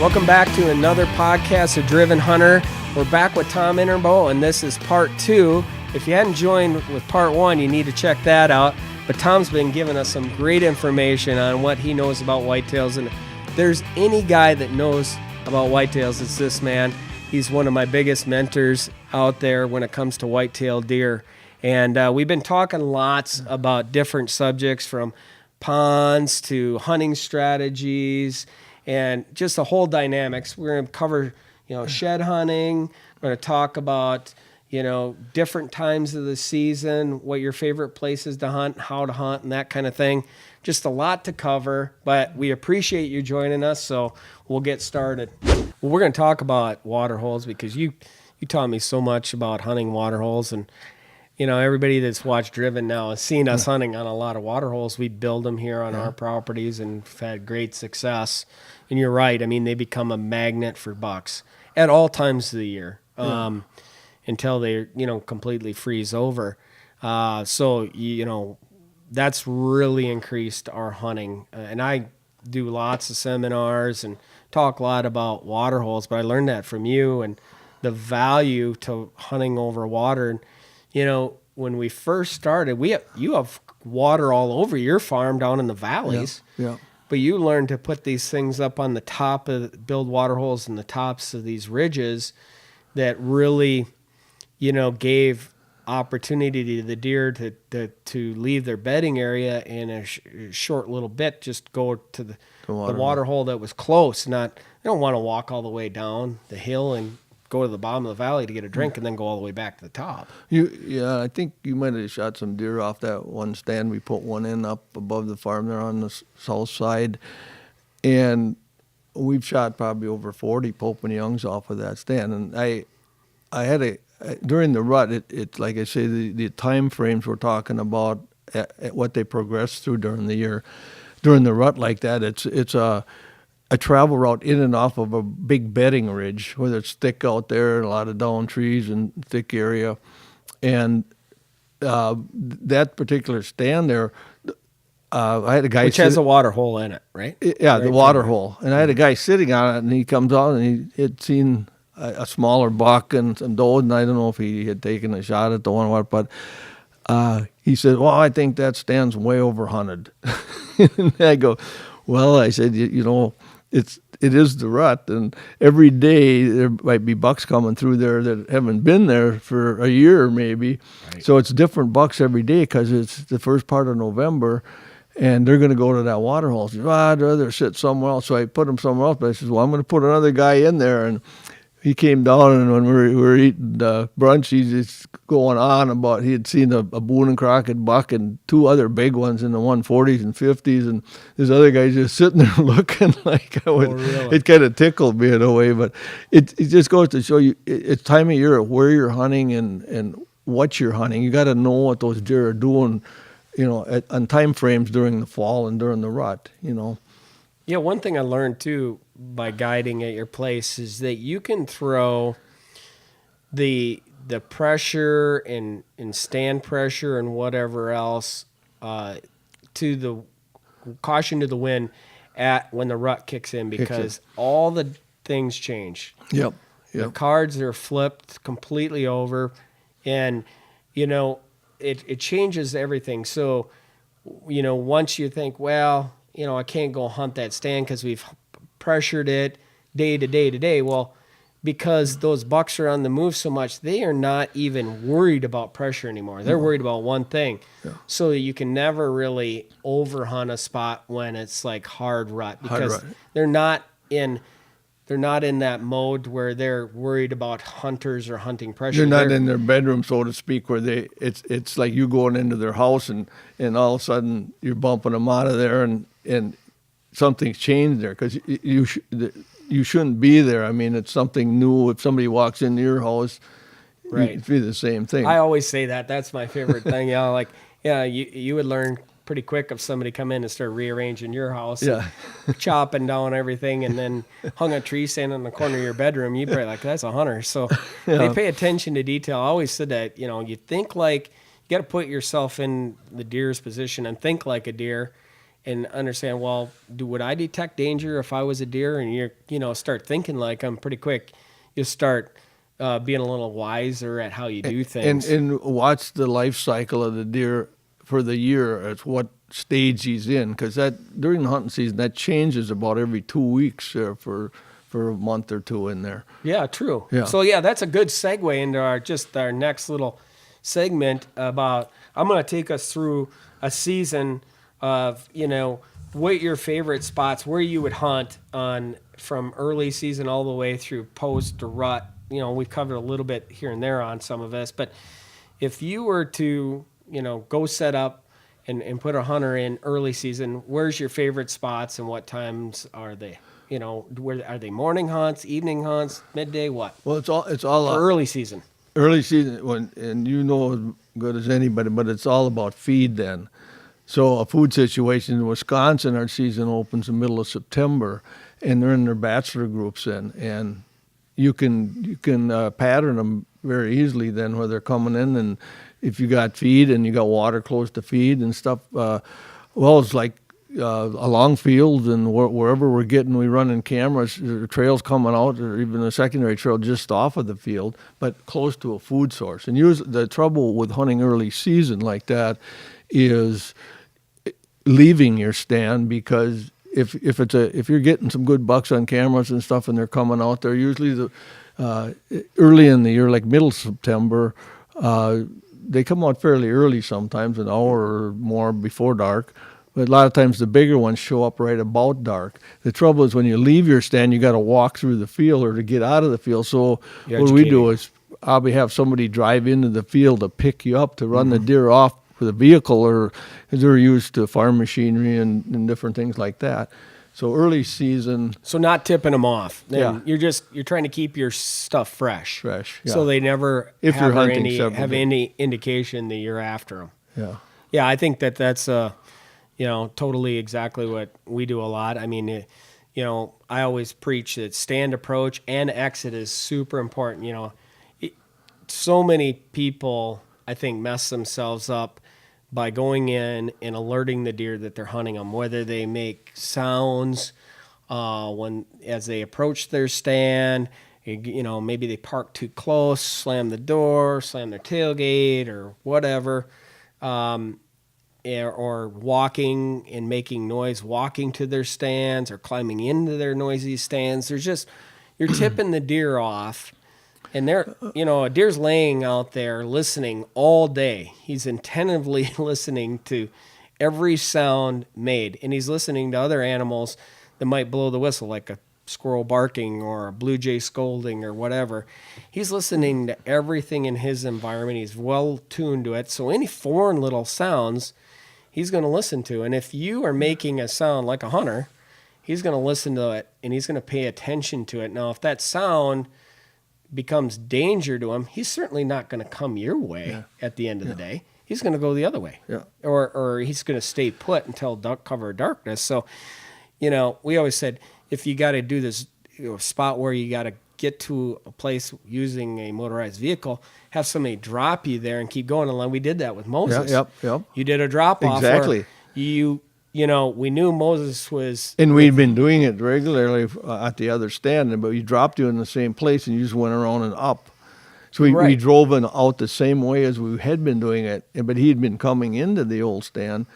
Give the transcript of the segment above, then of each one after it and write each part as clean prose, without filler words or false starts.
Welcome back to another podcast of Driven Hunter. We're back with Tom Indrebo, and this is part 2. If you hadn't joined with part 1, you need to check that out. But Tom's been giving us some great information on what he knows about whitetails. And if there's any guy that knows about whitetails, it's this man. He's one of my biggest mentors out there when it comes to whitetail deer. And we've been talking lots about different subjects, from ponds to hunting strategies and just the whole dynamics. We're going to cover, shed hunting. We're going to talk about, different times of the season, what your favorite places to hunt, how to hunt, and that kind of thing. Just a lot to cover, but we appreciate you joining us, so we'll get started. Well, we're going to talk about water holes because you taught me so much about hunting water holes, and everybody that's watched Driven now has seen us hunting on a lot of water holes. We build them here on our properties and have had great success. And you're right. I mean, they become a magnet for bucks at all times of the year until they, completely freeze over. So that's really increased our hunting. And I do lots of seminars and talk a lot about water holes, but I learned that from you and the value to hunting over water. And, when we first started, you have water all over your farm down in the valleys. Yeah. But you learned to put these things up on the top build water holes in the tops of these ridges that really, gave opportunity to the deer to leave their bedding area in a short little bit, just go to the water hole that was close. They don't want to walk all the way down the hill and go to the bottom of the valley to get a drink and then go all the way back to the top. I think you might have shot some deer off that one stand. We put one in up above the farm there on the south side, and we've shot probably over 40 Pope and Youngs off of that stand. And I had during the rut, it's like I say, the time frames we're talking about, at what they progress through during the year. During the rut like that, it's a travel route in and off of a big bedding ridge, whether it's thick out there, a lot of down trees and thick area. And that particular stand there, I had a guy... Which has a water hole in it, right? Yeah, right, the water hole. And I had a guy sitting on it, and he comes out, and he had seen a smaller buck and some does, and I don't know if he had taken a shot at the one or what, but he said, well, I think that stand's way over hunted. And I go, well, I said, it is the rut, and every day there might be bucks coming through there that haven't been there for a year maybe. Right. So it's different bucks every day because it's the first part of November, and they're going to go to that water hole. Says, I'd rather sit somewhere else. So I put him somewhere else, but I says, well, I'm going to put another guy in there. And he came down, and when we were eating brunch, he's just going on about he had seen a Boone and Crockett buck and two other big ones in the 140s and 50s, and this other guy's just sitting there looking like I would. Really? It kind of tickled me in a way, but it just goes to show you it's time of year where you're hunting and what you're hunting. You got to know what those deer are doing, on time frames during the fall and during the rut. Yeah, one thing I learned too by guiding at your place is that you can throw the pressure and stand pressure and whatever else to the caution to the wind when the rut kicks in, because all the things change. Yep. The cards are flipped completely over, and it changes everything. So once you think, well, I can't go hunt that stand because we've pressured it day to day to day. Well, because those bucks are on the move so much, they are not even worried about pressure anymore. They're worried about one thing. Yeah. So you can never really overhunt a spot when it's like hard rut, because they're not in that mode where they're worried about hunters or hunting pressure. They're not in their bedroom, so to speak, where it's like you going into their house and all of a sudden you're bumping them out of there and something's changed there, because you shouldn't be there. I mean, it's something new. If somebody walks into your house, it'd be the same thing. I always say that. That's my favorite thing. You would learn pretty quick if somebody come in and start rearranging your house, chopping down everything, and then hung a tree stand in the corner of your bedroom. You'd be like, that's a hunter. So they pay attention to detail. I always said that, you think like, you got to put yourself in the deer's position and think like a deer. and understand, well, would I detect danger if I was a deer? And you're, start thinking like them pretty quick. You start being a little wiser at how you do things. And watch the life cycle of the deer for the year at what stage he's in, because that during the hunting season that changes about every 2 weeks for a month or two in there. Yeah, true. Yeah. So that's a good segue into our next little segment about. I'm going to take us through a season of what your favorite spots, where you would hunt on from early season all the way through post or rut. We've covered a little bit here and there on some of this, but if you were to go set up and put a hunter in early season, where's your favorite spots and what times are they? Where are they? Morning hunts, evening hunts, midday? What? Well, it's all For early season. Early season, and you know as good as anybody, but it's all about feed then. So a food situation in Wisconsin, our season opens in the middle of September, and they're in their bachelor groups then, and you can pattern them very easily then where they're coming in, and if you got feed and you got water close to feed and stuff, it's like along fields and wherever we're getting, we run in cameras, there are trails coming out, or even a secondary trail just off of the field, but close to a food source. And the trouble with hunting early season like that is leaving your stand, because if you're getting some good bucks on cameras and stuff and they're coming out, they're usually early in the year, like middle September, they come out fairly early sometimes, an hour or more before dark. But a lot of times the bigger ones show up right about dark. The trouble is when you leave your stand, you got to walk through the field or to get out of the field. So what we do is probably have somebody drive into the field to pick you up to run the deer off with a vehicle, or they're used to farm machinery and different things like that. So early season. So not tipping them off. Yeah. You're trying to keep your stuff fresh. Fresh. Yeah. So they never If have you're hunting any indication that you're after them. Yeah. Yeah, I think that's totally exactly what we do a lot. I mean, I always preach that stand approach and exit is super important. So many people, I think, mess themselves up by going in and alerting the deer that they're hunting them, whether they make sounds as they approach their stand, maybe they park too close, slam the door, slam their tailgate or whatever, or walking and making noise, walking to their stands or climbing into their noisy stands. You're tipping the deer off. And a deer's laying out there listening all day. He's attentively listening to every sound made, and he's listening to other animals that might blow the whistle, like a squirrel barking or a blue jay scolding or whatever. He's listening to everything in his environment. He's well tuned to it. So any foreign little sounds, he's going to listen to. And if you are making a sound like a hunter, he's going to listen to it, and he's going to pay attention to it. Now, if that sound becomes danger to him, he's certainly not going to come your way at the end of the day. He's going to go the other way. Yeah. Or he's going to stay put until cover of darkness. So, we always said, if you got to do this spot where you got to get to a place using a motorized vehicle, have somebody drop you there and keep going. And we did that with Moses. Yep. You did a drop off. Exactly. We knew Moses was... And we'd been doing it regularly at the other stand, but we dropped you in the same place and you just went around and up. So we drove in out the same way as we had been doing it, but he'd been coming into the old stand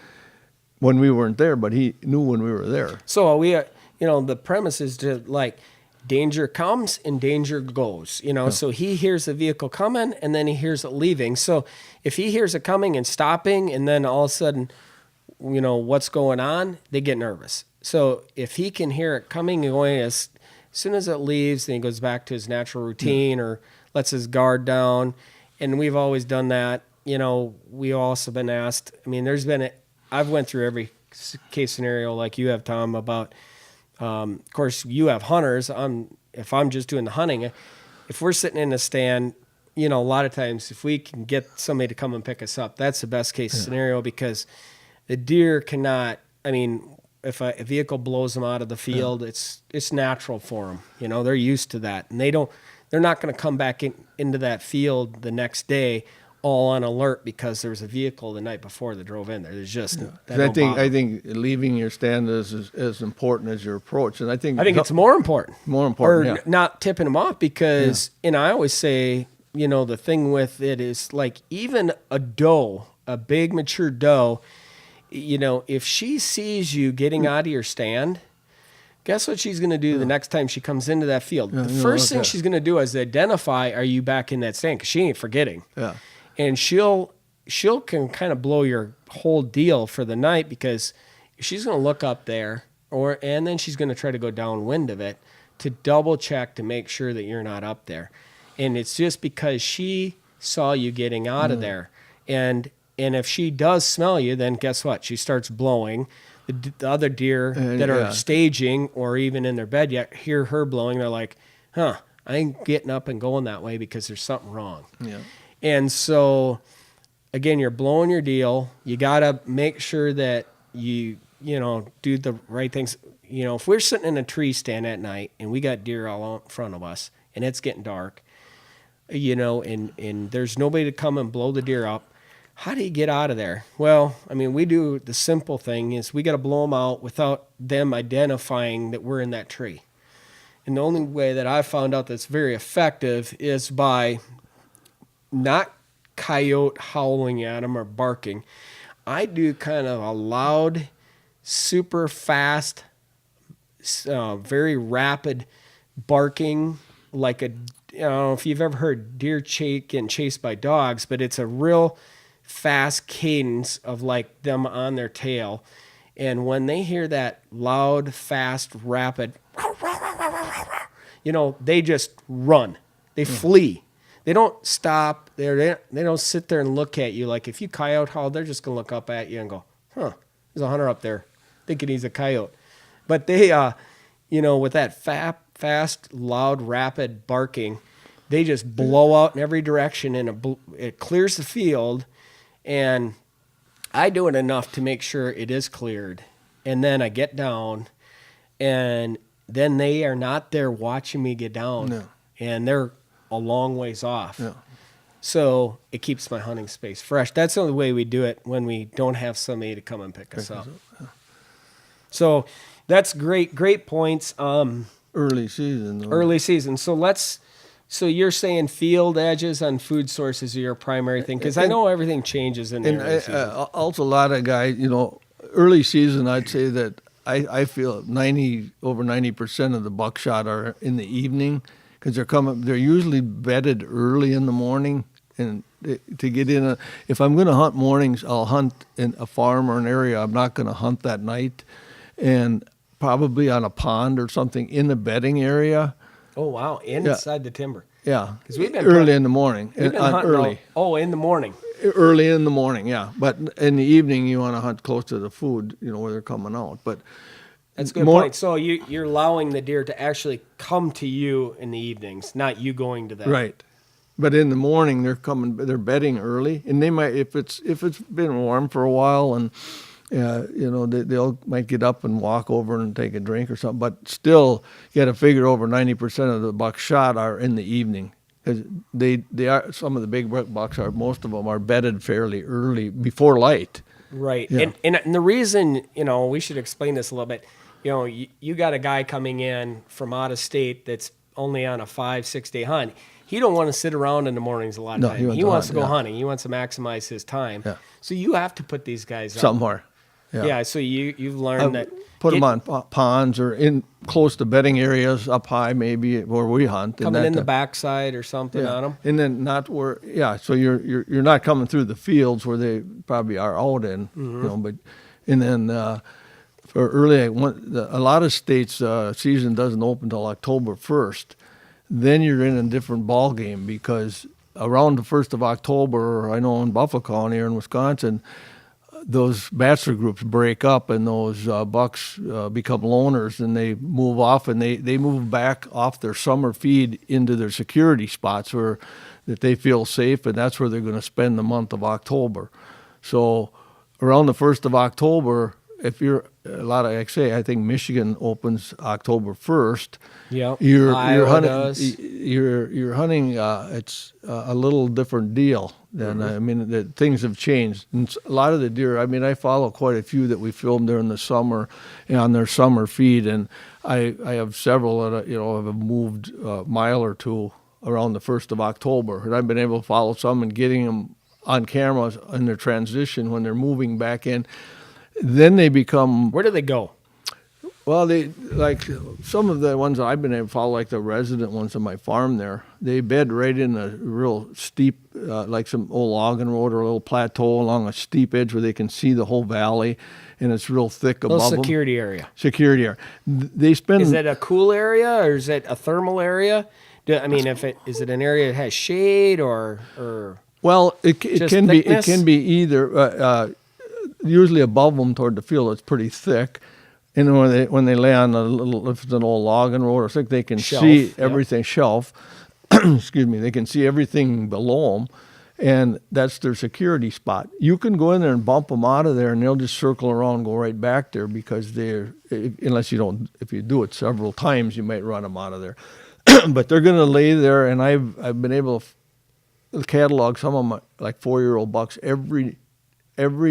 when we weren't there, but he knew when we were there. So the premise is to danger comes and danger goes, so he hears the vehicle coming and then he hears it leaving. So if he hears it coming and stopping and then all of a sudden, what's going on, they get nervous. So if he can hear it coming and going, as soon as it leaves, then he goes back to his natural routine or lets his guard down. And we've always done that. We also been asked, I've went through every case scenario like you have, Tom, about, of course, you have hunters. If I'm just doing the hunting, if we're sitting in a stand, a lot of times if we can get somebody to come and pick us up, that's the best case scenario, because the deer cannot, if a vehicle blows them out of the field, it's natural for them. They're used to that. And they're not going to come back into that field the next day all on alert because there was a vehicle the night before that drove in there. There's just that I don't bother I them. think leaving your stand is as important as your approach, and I think it's more important. More important, Or yeah. not tipping them off because, and I always say, the thing with it is like even a doe, a big mature doe, if she sees you getting out of your stand, guess what she's going to do the next time she comes into that field? The first thing she's going to do is identify, are you back in that stand? Because she ain't forgetting. Yeah. And she'll can kind of blow your whole deal for the night because she's going to look up there and then she's going to try to go downwind of it to double check to make sure that you're not up there. And it's just because she saw you getting out of there. And if she does smell you, then guess what? She starts blowing. The other deer that are staging or even in their bed yet hear her blowing. They're like, I ain't getting up and going that way because there's something wrong. Yeah. And so, again, you're blowing your deal. You got to make sure that you do the right things. If we're sitting in a tree stand at night and we got deer all out in front of us and it's getting dark, and there's nobody to come and blow the deer up, how do you get out of there? Well, we do the simple thing is we got to blow them out without them identifying that we're in that tree. And the only way that I found out that's very effective is by not coyote howling at them or barking. I do kind of a loud, super fast, very rapid barking, like I don't know if you've ever heard deer getting chased by dogs, but it's a real fast cadence of like them on their tail. And when they hear that loud, fast, rapid, they just run. They flee. They don't stop. They don't sit there and look at you. Like if you coyote howl, they're just going to look up at you and go, there's a hunter up there thinking he's a coyote. But they, with that fast, loud, rapid barking, they just blow out in every direction and it clears the field. And I do it enough to make sure it is cleared. And then I get down and then they are not there watching me get down. No. And they're a long ways off. Yeah. So it keeps my hunting space fresh. That's the only way we do it when we don't have somebody to come and pick us up. Yeah. So that's great points. Early season. Though. Early season. So you're saying field edges on food sources are your primary thing? Because I know everything changes in the early season. Also, a lot of guys, early season, I'd say that I feel over 90% of the buckshot are in the evening because they're usually bedded early in the morning. And to get in, if I'm going to hunt mornings, I'll hunt in a farm or an area I'm not going to hunt that night. And probably on a pond or something in the bedding area. Oh, wow. Inside the timber. Yeah. Because we've been early in the morning. We've been hunting early. in the morning. Early in the morning, yeah. But in the evening, you want to hunt close to the food, where they're coming out. But that's a good point. So you're allowing the deer to actually come to you in the evenings, not you going to them. Right. But in the morning, they're bedding early. And they might, if it's been warm for a while and they'll might get up and walk over and take a drink or something. But still, you got to figure over 90% of the bucks shot are in the evening because they are some of the big bucks are most of them are bedded fairly early before light. Right. Yeah. And the reason we should explain this a little bit. You got a guy coming in from out of state that's only on a 5-6 day hunt. He don't want to sit around in the mornings a lot of time. He wants to go hunting. He wants to maximize his time. Yeah. So you have to put these guys up. Somewhere. Yeah, so you've learned that. Put them on ponds or in close to bedding areas up high, maybe where we hunt. Coming in the backside or something on them. And then not where, so you're not coming through the fields where they probably are out in, but, and then for early, a lot of states season doesn't open until October 1st. Then you're in a different ball game because around the 1st of October, I know in Buffalo County or in Wisconsin, those bachelor groups break up and those bucks become loners and they move off and they move back off their summer feed into their security spots that they feel safe, and that's where they're going to spend the month of October. So around the 1st of October, if you're a lot of, like I say, I think Michigan opens October 1st. Yeah, You're Iowa hunting. does. You're hunting. It's a little different deal. And I mean, things have changed. And a lot of the deer. I mean, I follow quite a few that we filmed during the summer, on their summer feed, and I have several that have moved a mile or two around the 1st of October, and I've been able to follow some and getting them on camera in their transition when they're moving back in. Then they become. Where do they go? Well, they like some of the ones that I've been able to follow, like the resident ones on my farm there. They bed right in a real steep, like some old logging road or a little plateau along a steep edge where they can see the whole valley, and it's real thick above them. Security area. Security area. They spend. Is it a cool area or is it a thermal area? I mean, is it an area that has shade or? Well, it can be. It thickness? can be either. Usually above them toward the field, it's pretty thick. And when they lay on a little, if it's an old logging road or something, they can Shelf, see yep. everything. Shelf, excuse me, they can see everything below them, and that's their security spot. You can go in there and bump them out of there, and they'll just circle around and go right back there because unless you don't, if you do it several times, you might run them out of there. But they're going to lay there, and I've been able to catalog some of them like 4-year-old bucks every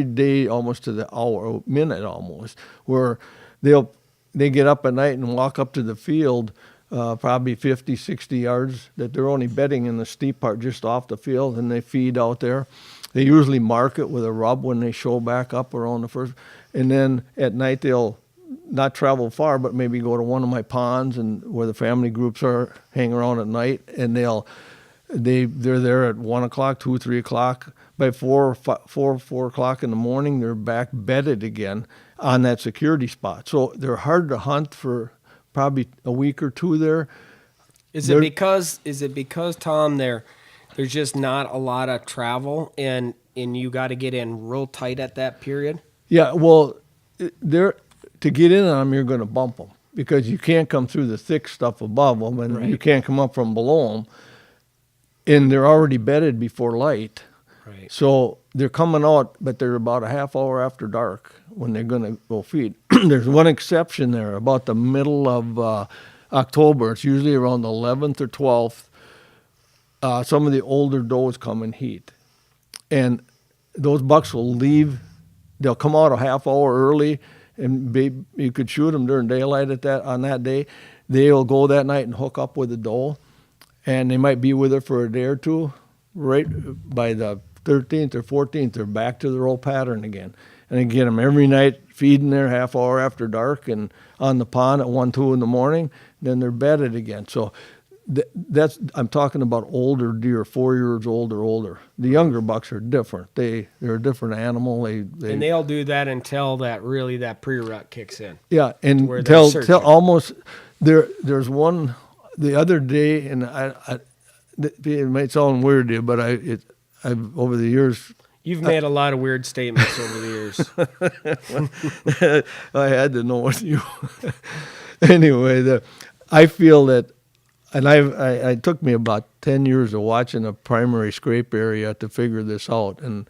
day, almost to the hour, minute almost, where they get up at night and walk up to the field, probably 50, 60 yards, that they're only bedding in the steep part just off the field, and they feed out there. They usually mark it with a rub when they show back up around the first. And then at night they'll not travel far, but maybe go to one of my ponds and where the family groups are, hang around at night, and they're there at 1 o'clock, 2, 3 o'clock. By 4 o'clock in the morning, they're back bedded again on that security spot. So they're hard to hunt for probably a week or two there. Is it because Tom, there's just not a lot of travel and you got to get in real tight at that period? Yeah, well, to get in on them, you're going to bump them because you can't come through the thick stuff above them, and Right. you can't come up from below them. And they're already bedded before light. Right. So they're coming out, but they're about a half hour after dark when they're going to go feed. There's one exception there, about the middle of October. It's usually around the 11th or 12th. Some of the older does come in heat. And those bucks will leave. They'll come out a half hour early, and you could shoot them during daylight on that day. They'll go that night and hook up with the doe, and they might be with her for a day or two. Right by the 13th or 14th, they're back to their old pattern again. And I get them every night feeding there half hour after dark and on the pond at 1, 2 in the morning. Then they're bedded again. So I'm talking about older deer, 4 years old or older. The younger bucks are different. They're a different animal. And they'll do that until that pre-rut kicks in. Yeah, and where till they're almost there's one the other day, and it might sound weird to you, but I've over the years. You've made a lot of weird statements over the years. I had to know what you. Anyway, I feel that, and it took me about 10 years of watching a primary scrape area to figure this out, and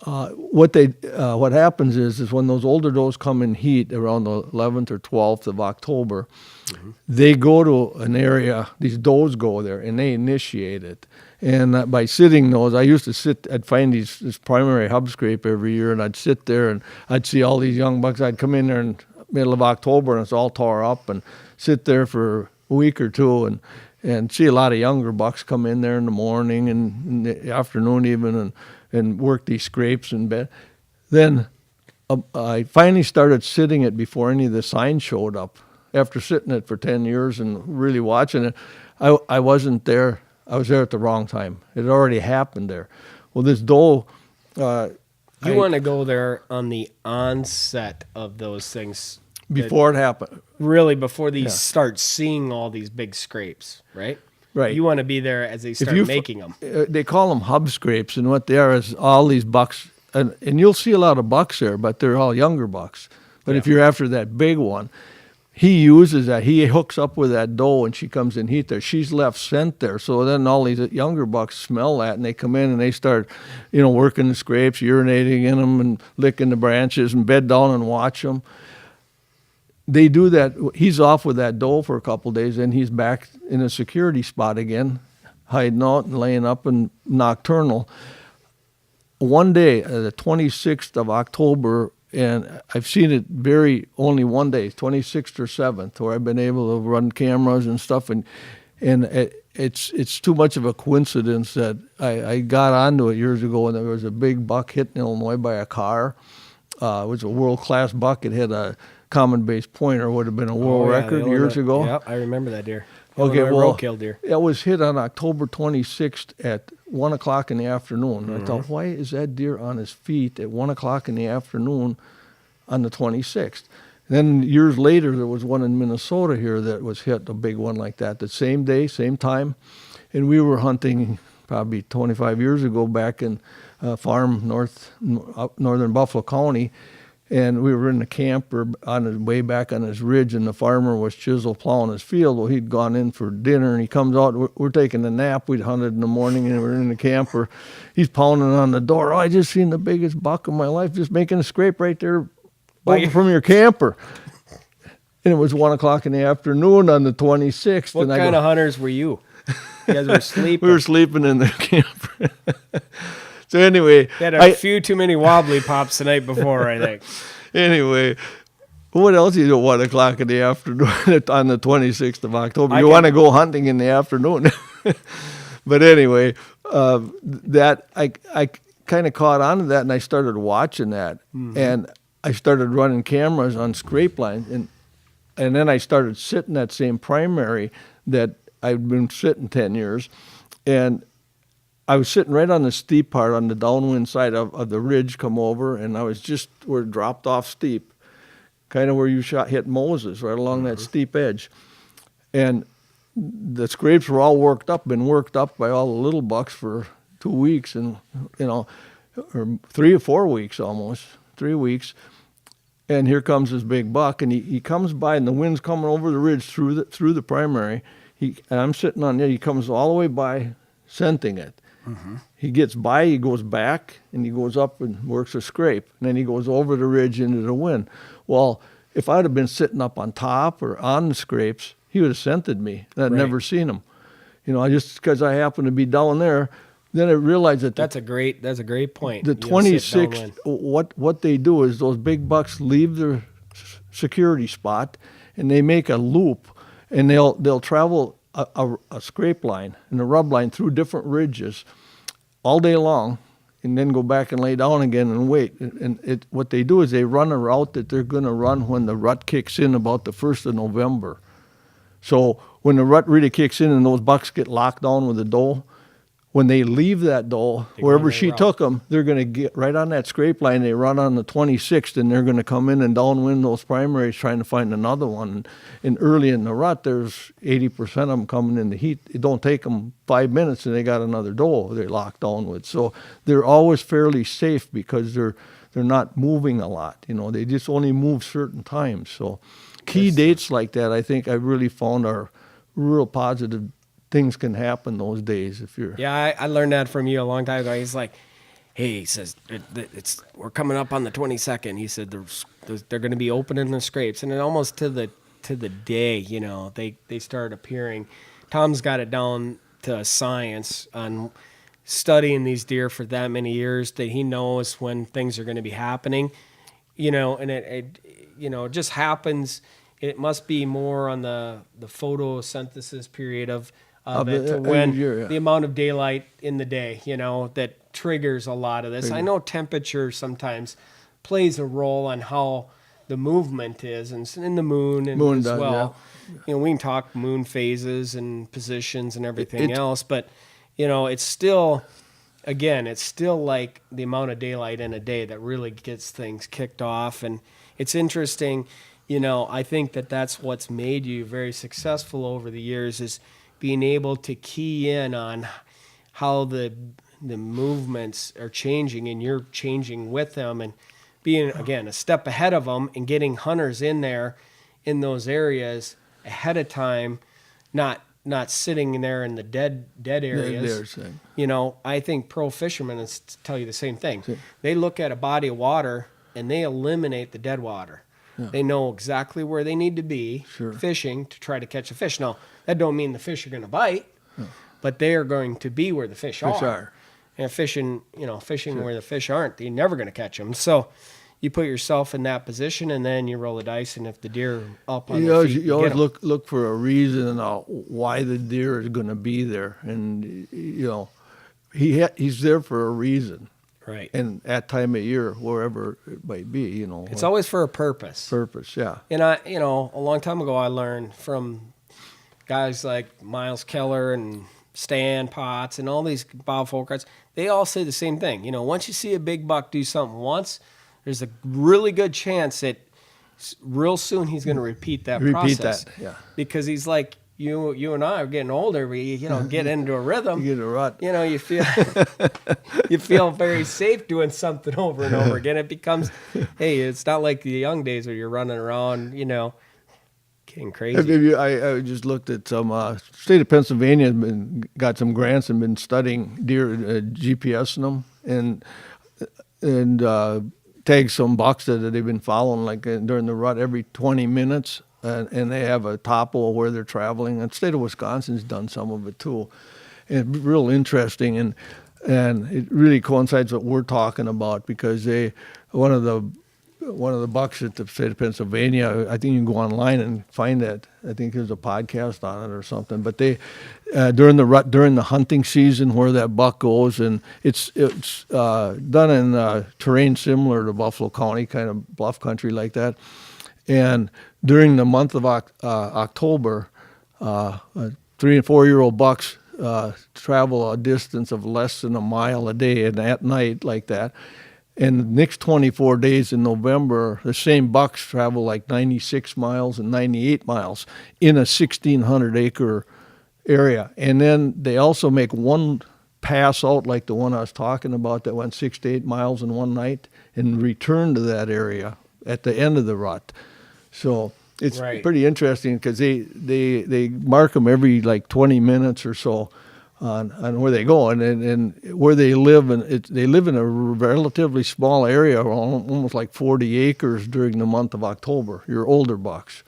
what happens is when those older does come in heat around the 11th or 12th of October, mm-hmm. they go to an area, these does go there, and they initiate it. And by sitting those, I'd find this primary hub scrape every year, and I'd sit there and I'd see all these young bucks. I'd come in there in middle of October and it's all tore up, and sit there for a week or two and see a lot of younger bucks come in there in the morning and in the afternoon even and work these scrapes in bed. Then I finally started sitting it before any of the signs showed up. After sitting it for 10 years and really watching it, I wasn't there. I was there at the wrong time. It had already happened there. Well, this doe... you want to go there on the onset of those things. Before it happened. Really, before these start seeing all these big scrapes, right? Right. You want to be there as they start making them. They call them hub scrapes, and what they are is all these bucks, and you'll see a lot of bucks there, but they're all younger bucks. But if you're after that big one, he uses that. He hooks up with that doe, and she comes in heat there. She's left scent there. So then all these younger bucks smell that, and they come in and they start, working the scrapes, urinating in them, and licking the branches, and bed down and watch them. They do that. He's off with that doe for a couple of days, and he's back in a security spot again, hiding out and laying up and nocturnal. One day, the 26th of October, and I've seen it vary only one day, 26th or 7th, where I've been able to run cameras and stuff, and it's too much of a coincidence that I got onto it years ago, and there was a big buck hit in Illinois by a car. It was a world-class buck. It had a common base pointer, would have been a world record years ago. Yep, I remember that deer. Okay, well, roadkill deer. It was hit on October 26th at 1 o'clock in the afternoon. Mm-hmm. I thought, why is that deer on his feet at 1 o'clock in the afternoon on the 26th? Then years later, there was one in Minnesota here that was hit, a big one like that, the same day, same time. And we were hunting probably 25 years ago back in a farm northern Buffalo County. And we were in the camper on his way back on his ridge, and the farmer was chisel plowing his field. Well, he'd gone in for dinner, and he comes out. We're taking a nap. We'd hunted in the morning, and we're in the camper. He's pounding on the door. Oh, I just seen the biggest buck of my life, just making a scrape right there over from your camper. And it was 1 o'clock in the afternoon on the 26th. What kind of hunters were you? You guys were sleeping. We were sleeping in the camper. So anyway, you had a few too many wobbly pops the night before, I think. Anyway, what else you do at 1 o'clock in the afternoon on the 26th of October? You want to go hunting in the afternoon. But anyway, that I kind of caught on to that, and I started watching that. Mm-hmm. And I started running cameras on scrape lines, and then I started sitting that same primary that I'd been sitting 10 years. And I was sitting right on the steep part on the downwind side of the ridge come over, and I was just where it dropped off steep, kind of where you hit Moses, right along that steep edge. And the scrapes were all been worked up by all the little bucks for 2 weeks, and or 3 or 4 weeks almost, 3 weeks. And here comes this big buck, and he comes by, and the wind's coming over the ridge through the primary. And I'm sitting on there. He comes all the way by, scenting it. Mm-hmm. He gets by, he goes back, and he goes up and works a scrape. And then he goes over the ridge into the wind. Well, if I'd have been sitting up on top or on the scrapes, he would have scented me. I'd never seen him. Just because I happened to be down there. Then I realized that that's a great point. The 26th, what they do is those big bucks leave their security spot, and they make a loop, and they'll travel a scrape line and a rub line through different ridges all day long, and then go back and lay down again and wait. And what they do is they run a route that they're going to run when the rut kicks in about the 1st of November. So when the rut really kicks in and those bucks get locked down with the doe, when they leave that doe, wherever she took them, they're going to get right on that scrape line. They run on the 26th, and they're going to come in and downwind those primaries trying to find another one. And early in the rut, there's 80% of them coming in the heat. It don't take them 5 minutes, and they got another doe they're locked down with. So they're always fairly safe because they're not moving a lot. They just only move certain times. So key dates like that, I think I really found are real positive. Things can happen those days if you're. Yeah, I learned that from you a long time ago. He's like, hey, he says we're coming up on the 22nd. He said they're going to be opening the scrapes, and then almost to the day, they start appearing. Tom's got it down to a science on studying these deer for that many years that he knows when things are going to be happening, and it just happens. It must be more on the photosynthesis period of it to when the amount of daylight in the day, that triggers a lot of this. I know temperature sometimes plays a role on how the movement is, and in the moon as well. Yeah. We can talk moon phases and positions and everything else, but it's still like the amount of daylight in a day that really gets things kicked off. And it's interesting. I think that's what's made you very successful over the years, is being able to key in on how the movements are changing, and you're changing with them, and being, again, a step ahead of them and getting hunters in there, in those areas ahead of time, not sitting there in the dead areas. You know, I think pro fishermen tell you the same thing. They look at a body of water and they eliminate the dead water. Yeah. They know exactly where they need to be fishing to try to catch a fish. Now, that don't mean the fish are going to bite, but they are going to be where the fish are. And fishing where the fish aren't, you're never going to catch them. So you put yourself in that position, and then you roll the dice, and if the deer are up on their feet, you always look for a reason why the deer is going to be there, and you know he's there for a reason, right? And at time of year, wherever it might be, you know, it's always for a purpose. Yeah. And a long time ago, I learned from guys like Miles Keller and Stan Potts and all these Bob Folkarts. They all say the same thing. You know, once you see a big buck do something once, there's a really good chance that real soon he's going to repeat that process. Yeah. Because he's like, you and I are getting older. We, get into a rhythm. You get a rut. You know, you feel very safe doing something over and over again. It becomes, hey, it's not like the young days where you're running around, getting crazy. I just looked at some state of Pennsylvania has got some grants and been studying deer, GPSing them and tag some bucks that they've been following like during the rut every 20 minutes. And they have a topo where they're traveling. And the state of Wisconsin's done some of it too. And it's real interesting, and it really coincides with what we're talking about because one of the bucks at the state of Pennsylvania, I think you can go online and find that. I think there's a podcast on it or something. But they during the hunting season where that buck goes, and it's done in terrain similar to Buffalo County, kind of bluff country like that. And during the month of October, 3 and 4 year old bucks travel a distance of less than a mile a day, and at night like that. And the next 24 days in November, the same bucks travel like 96 miles and 98 miles in a 1,600 acre area. And then they also make one pass out like the one I was talking about that went 6 to 8 miles in one night and return to that area at the end of the rut. So it's pretty interesting because they mark them every like 20 minutes or so on where they go and where they live. And they live in a relatively small area, almost like 40 acres during the month of October, your older bucks.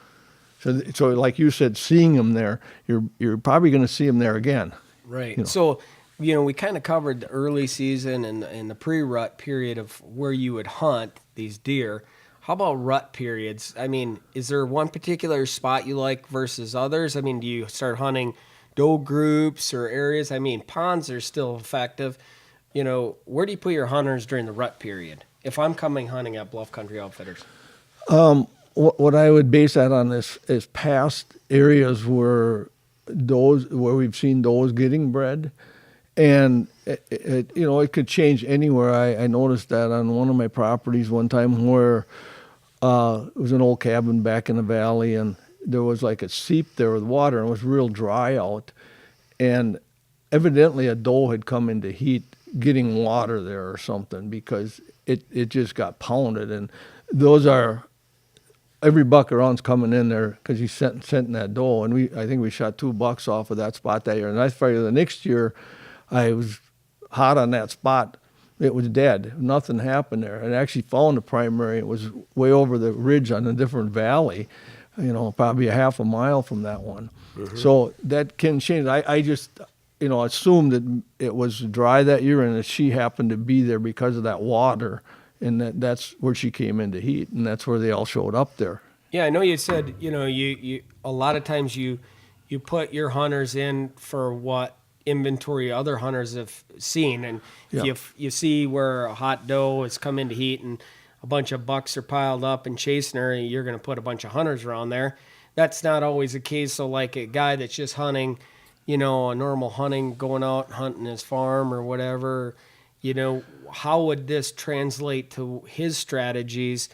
So like you said, seeing them there, you're probably going to see them there again. Right. So, we kind of covered the early season and the pre-rut period of where you would hunt these deer. How about rut periods? I mean, is there one particular spot you like versus others? I mean, do you start hunting doe groups or areas? I mean, ponds are still effective. Where do you put your hunters during the rut period? If I'm coming hunting at Bluff Country Outfitters. What I would base that on is past areas where we've seen does getting bred. And it could change anywhere. I noticed that on one of my properties one time where it was an old cabin back in the valley, and there was like a seep there with water, and it was real dry out. And evidently a doe had come into heat getting water there or something because it just got pounded. And those are every buck around's coming in there because he's scenting that doe. And I think we shot 2 bucks off of that spot that year. And I figured the next year I was hot on that spot. It was dead. Nothing happened there. I actually found the primary. It was way over the ridge on a different valley, probably a half a mile from that one. Mm-hmm. So that can change. I just, assumed that it was dry that year and that she happened to be there because of that water, and that's where she came into heat, and that's where they all showed up there. Yeah, I know you said, you a lot of times you put your hunters in for what inventory other hunters have seen, and if you see where a hot doe has come into heat and a bunch of bucks are piled up and chasing her, and you're going to put a bunch of hunters around there. That's not always the case. So like a guy that's just hunting, a normal hunting, going out hunting his farm or whatever, how would this translate to his strategies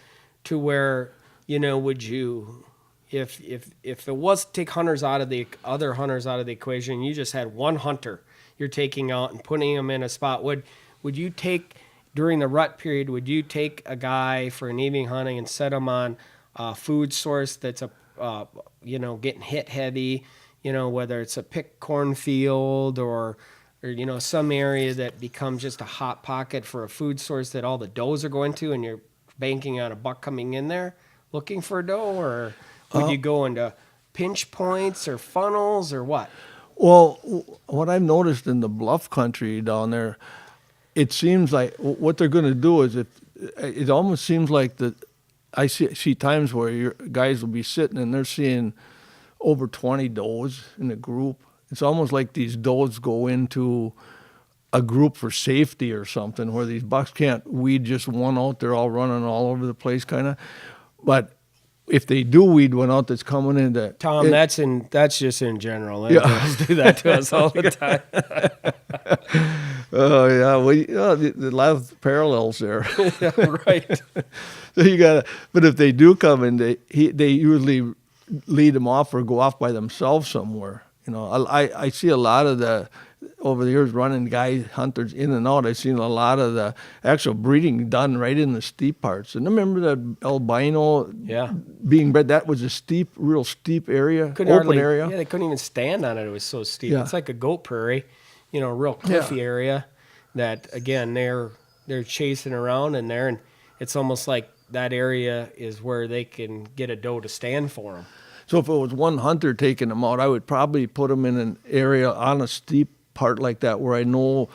to where, would you, if it was to take hunters out of the other hunters out of the equation, you just had one hunter you're taking out and putting him in a spot, would you take, during the rut period, would you take a guy for an evening hunting and set him on a food source that's getting hit heavy, whether it's a pick cornfield or some area that becomes just a hot pocket for a food source that all the does are going to, and you're banking on a buck coming in there looking for a doe, or would you go into pinch points or funnels or what? Well, what I've noticed in the Bluff Country down there, it seems like what they're going to do is it almost seems like that I see times where your guys will be sitting and they're seeing over 20 does in a group. It's almost like these does go into a group for safety or something, where these bucks can't weed just one out. They're all running all over the place, kind of. But if they do weed one out that's coming into Tom, that's just in general. They just do that to us all the time. Oh yeah, the lot of parallels there. Yeah, right. So but if they do come in, they usually lead them off or go off by themselves somewhere. I see a lot of over the years running guy hunters in and out. I've seen a lot of the actual breeding done right in the steep parts. And I remember that albino being bred. That was a real steep area, area. Yeah, they couldn't even stand on it. It was so steep. Yeah. It's like a goat prairie, real cliffy area that, again, they're chasing around in there. And it's almost like that area is where they can get a doe to stand for them. So if it was one hunter taking them out, I would probably put them in an area on a steep part like that where I know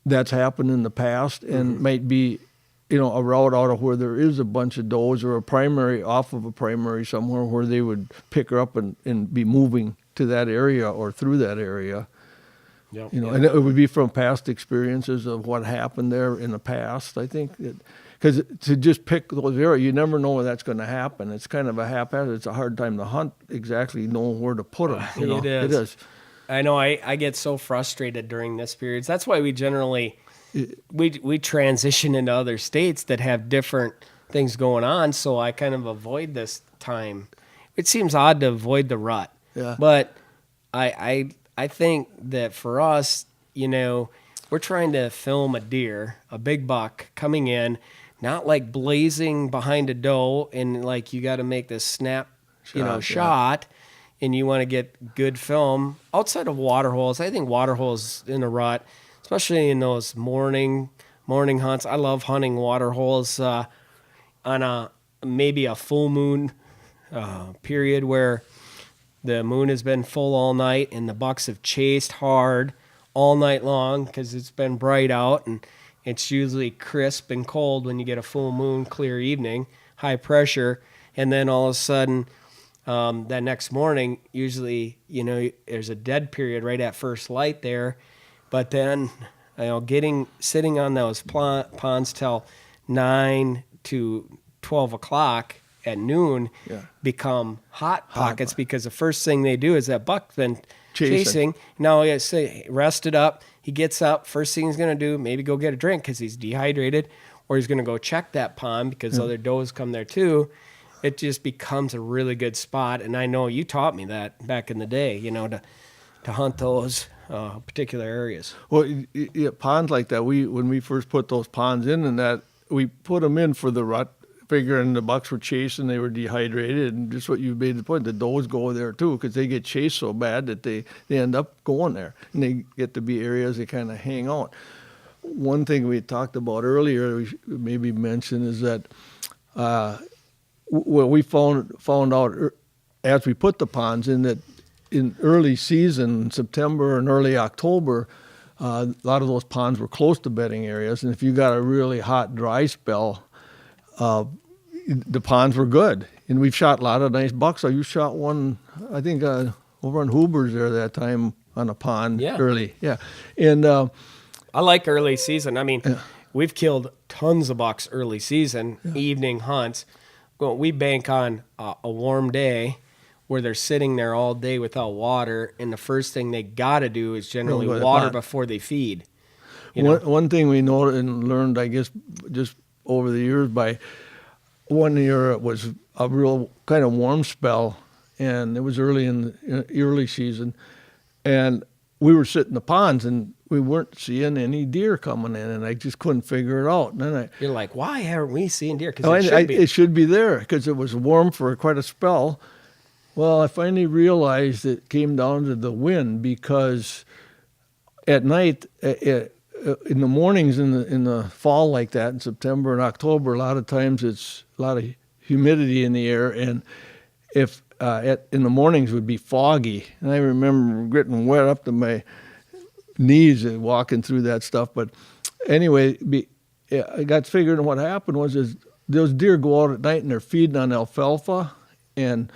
that's happened in the past, and might be, a route out of where there is a bunch of does, or a primary off of a primary somewhere where they would pick her up and be moving to that area or through that area. Yep. And it would be from past experiences of what happened there in the past. I think because to just pick those areas, you never know where that's going to happen. It's kind of a haphazard. It's a hard time to hunt exactly knowing where to put them. It is. I know. I get so frustrated during this period. That's why we generally we transition into other states that have different things going on. So I kind of avoid this time. It seems odd to avoid the rut. Yeah. But I think that for us, we're trying to film a deer, a big buck coming in, not like blazing behind a doe, and like you got to make this snap, shot. And you want to get good film outside of water holes. I think water holes in a rut, especially in those morning hunts. I love hunting water holes on maybe a full moon period where the moon has been full all night and the bucks have chased hard all night long because it's been bright out, and it's usually crisp and cold when you get a full moon, clear evening, high pressure, and then all of a sudden, that next morning, usually, there's a dead period right at first light there, but then, sitting on those ponds till 9 to 12 o'clock at noon become hot pockets because the first thing they do is that buck then chasing. Now, I say rested up. He gets up. First thing he's going to do, maybe go get a drink because he's dehydrated, or he's going to go check that pond because other does come there too. It just becomes a really good spot. And I know you taught me that back in the day, to hunt those particular areas. Well, ponds like that, when we first put those ponds in, and that we put them in for the rut, figuring the bucks were chasing, they were dehydrated, and just what you made the point, the does go there too because they get chased so bad that they end up going there, and they get to be areas they kind of hang out. One thing we talked about earlier, we should maybe mention, is that what we found out as we put the ponds in, that in early season, September and early October, a lot of those ponds were close to bedding areas, and if you got a really hot, dry spell, the ponds were good. And we've shot a lot of nice bucks. You shot one, I think, over on Hoover's there that time on a pond early. Yeah. And I like early season. I mean, we've killed tons of bucks early season, evening hunts. Well, we bank on a warm day where they're sitting there all day without water, and the first thing they got to do is generally water before they feed. One thing we know and learned, I guess, just over the years, by one year it was a real kind of warm spell, and it was early in the early season, and we were sitting in the ponds, and we weren't seeing any deer coming in, and I just couldn't figure it out. And then you're like, why aren't we seeing deer? Because it should be there because it was warm for quite a spell, Well, I finally realized it came down to the wind, because at night, in the mornings in the fall like that, in September and October, a lot of times it's a lot of humidity in the air, and if in the mornings would be foggy, and I remember getting wet up to my knees and walking through that stuff. But anyway, I got figured, what happened was those deer go out at night and they're feeding on alfalfa and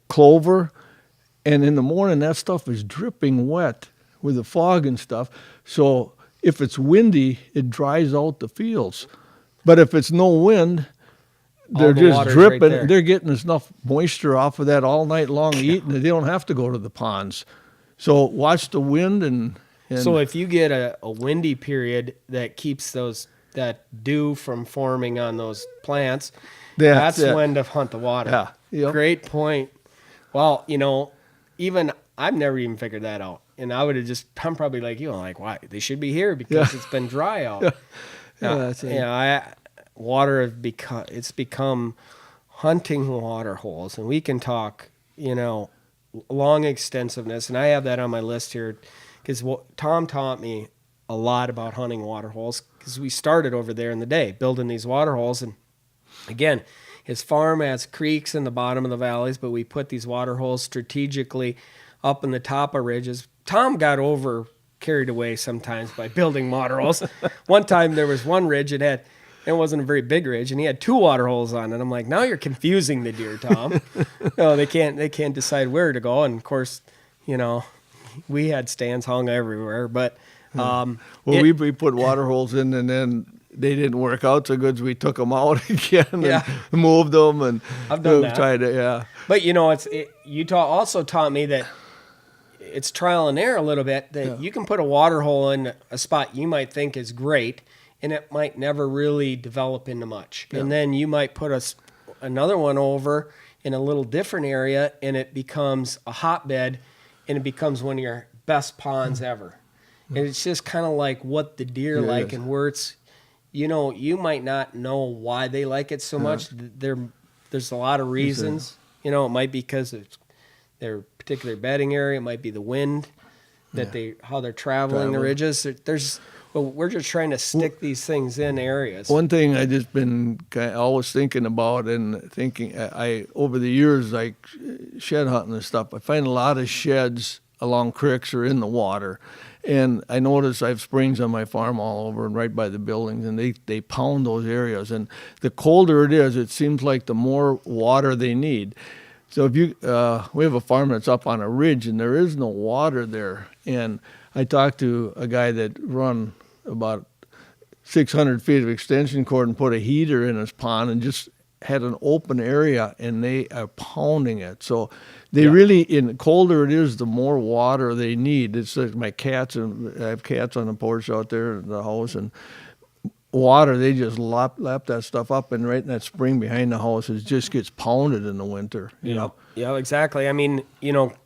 clover, and in the morning that stuff is dripping wet with the fog and stuff. So if it's windy, it dries out the fields. But if it's no wind, they're just dripping. Right, they're getting enough moisture off of that all night long eating that they don't have to go to the ponds. So watch the wind and so if you get a windy period that keeps that dew from forming on those plants, that's when to hunt the water. Yeah. Yep. Great point. Well, even I've never even figured that out. And I would have I'm probably like you, like, why? They should be here because it's been dry out. Water it's become hunting water holes, and we can talk, long extensiveness, and I have that on my list here because Tom taught me a lot about hunting water holes, because we started over there in the day building these water holes. And again, his farm has creeks in the bottom of the valleys, but we put these water holes strategically up in the top of ridges. Tom got carried away sometimes by building water holes. One time there was one ridge, it wasn't a very big ridge, and he had 2 water holes on it. I'm like, now you're confusing the deer, Tom. They can't decide where to go. And of course, we had stands hung everywhere, but we put water holes in, and then they didn't work out so good, so we took them out again and moved them, and I've done that. Tried it, But also taught me that it's trial and error a little bit, that you can put a water hole in a spot you might think is great, and it might never really develop into much. Yeah. And then you might put another one over in a little different area, and it becomes a hotbed, and it becomes one of your best ponds ever. And it's just kind of like what the deer like, and where it's, you might not know why they like it so much. There's a lot of reasons. It might be because it's their particular bedding area. It might be the wind how they're traveling the ridges. But we're just trying to stick these things in areas. One thing I just been always thinking about, and thinking, I over the years, like shed hunting and stuff, I find a lot of sheds along creeks or in the water. And I notice I have springs on my farm all over and right by the buildings, and they pound those areas. And the colder it is, it seems like the more water they need. So if we have a farm that's up on a ridge, and there is no water there. And I talked to a guy that run about 600 feet of extension cord and put a heater in his pond and just had an open area, and they are pounding it. So they really, in the colder it is, the more water they need. It's like my cats, and I have cats on the porch out there in the house, and water, they just lap that stuff up, and right in that spring behind the house, it just gets pounded in the winter. You know? Yeah, exactly. I mean,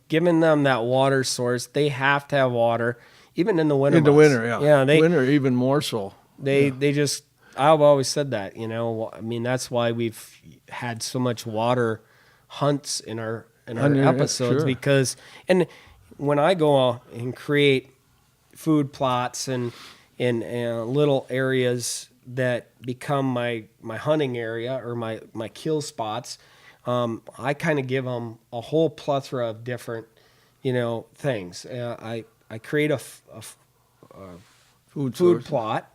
giving them that water source, they have to have water, even in the winter. In the winter, winter even more so. They just, I've always said that, I mean, that's why we've had so much water hunts in our episodes, because, and when I go out and create food plots and in little areas that become my hunting area or my kill spots, I kind of give them a whole plethora of different, things. I create a food plot,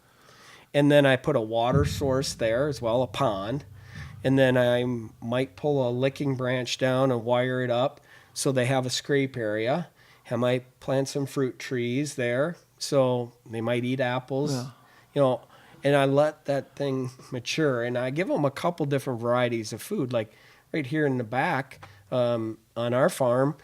and then I put a water source there as well, a pond, and then I might pull a licking branch down and wire it up so they have a scrape area. I might plant some fruit trees there so they might eat apples, and I let that thing mature, and I give them a couple different varieties of food. Like right here in the back on our farm,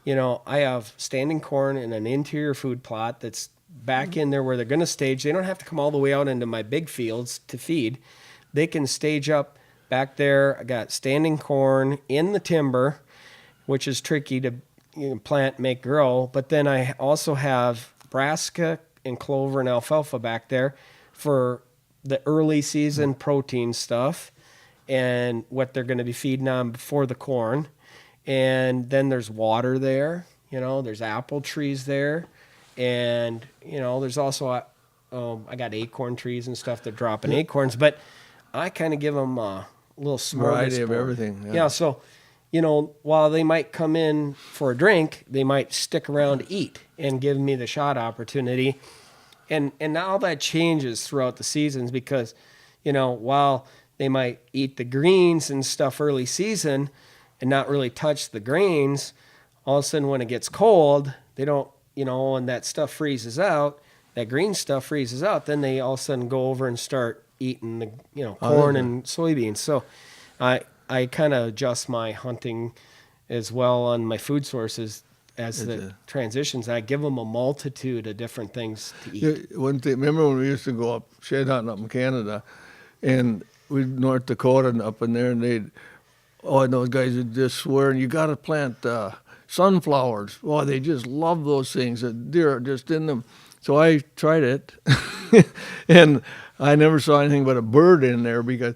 I have standing corn and an interior food plot that's back in there where they're going to stage. They don't have to come all the way out into my big fields to feed. They can stage up back there. I got standing corn in the timber, which is tricky to plant, make grow. But then I also have brassica and clover and alfalfa back there for the early season protein stuff and what they're going to be feeding on before the corn. and then there's water there. There's apple trees there, and there's also I got acorn trees and stuff that drop in acorns, but I kind of give them a little Variety of smorgasbord. everything. Yeah, so while they might come in for a drink, they might stick around to eat and give me the shot opportunity. And now that changes throughout the seasons because, while they might eat the greens and stuff early season and not really touch the grains, all of a sudden when it gets cold, they don't, and that stuff freezes out, that green stuff freezes out, then they all of a sudden go over and start eating the, corn and soybeans. So I kind of adjust my hunting as well on my food sources as the transitions. I give them a multitude of different things to eat. Yeah, one thing, remember when we used to go up shed hunting up in Canada, and we North Dakota and up in there, and and those guys would just swear, and you got to plant sunflowers. Oh, they just love those things. The deer are just in them. So I tried it, and I never saw anything but a bird in there because.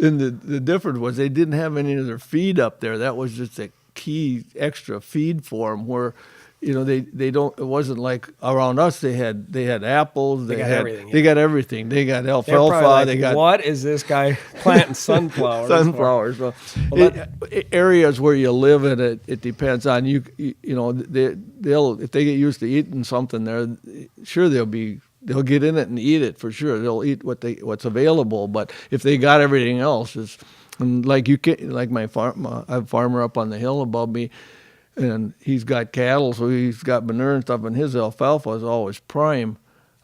And the difference was they didn't have any of their feed up there. That was just a key extra feed for them. Where, they don't. It wasn't like around us. They had apples. They got everything. They got everything. They got alfalfa. Like, they got what is this guy planting sunflowers? Sunflowers. Areas where you live in it depends on you. They'll if they get used to eating something there, sure they'll get in it and eat it for sure. They'll eat what's available. But if they got everything else, and like my farm, I have a farmer up on the hill above me, and he's got cattle, so he's got manure and stuff, and his alfalfa is always prime.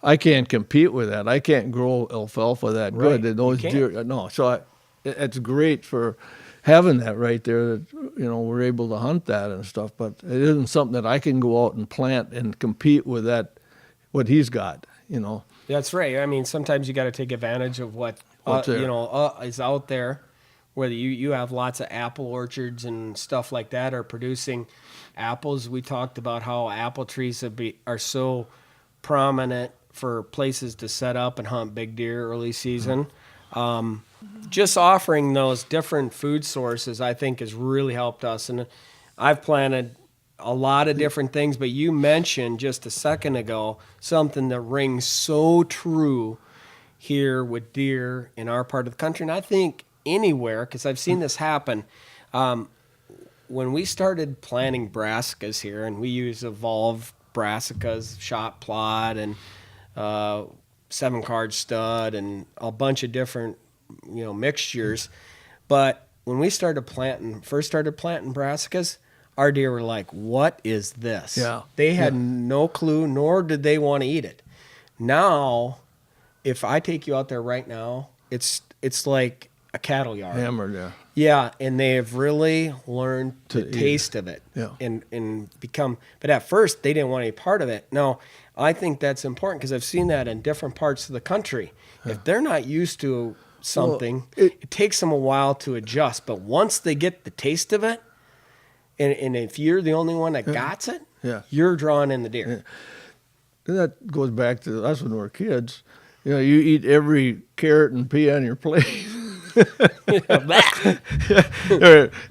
I can't compete with that. I can't grow alfalfa that good. Those deer, no. So it's great for having that right there. That we're able to hunt that and stuff, but it isn't something that I can go out and plant and compete with that. What he's got. That's right. I mean, sometimes you got to take advantage of what is out there. Whether you have lots of apple orchards and stuff like that are producing apples. We talked about how apple trees are so prominent for places to set up and hunt big deer early season. Just offering those different food sources, I think, has really helped us. And I've planted a lot of different things, but you mentioned just a second ago something that rings so true here with deer in our part of the country, and I think anywhere, because I've seen this happen. When we started planting brassicas here, and we use evolved brassicas, shot plot, and 7-card stud, and a bunch of different mixtures, but when we first started planting brassicas, our deer were like, what is this? Yeah. They had no clue, nor did they want to eat it. Now, if I take you out there right now, it's like a cattle yard. Hammered, yeah. Yeah, and they have really learned the taste of it. Yeah. And become, but at first they didn't want any part of it. Now, I think that's important because I've seen that in different parts of the country. Yeah. If they're not used to something, it takes them a while to adjust. But once they get the taste of it, and if you're the only one that got it, you're drawing in the deer. Yeah. And that goes back to us when we were kids. You eat every carrot and pea on your plate.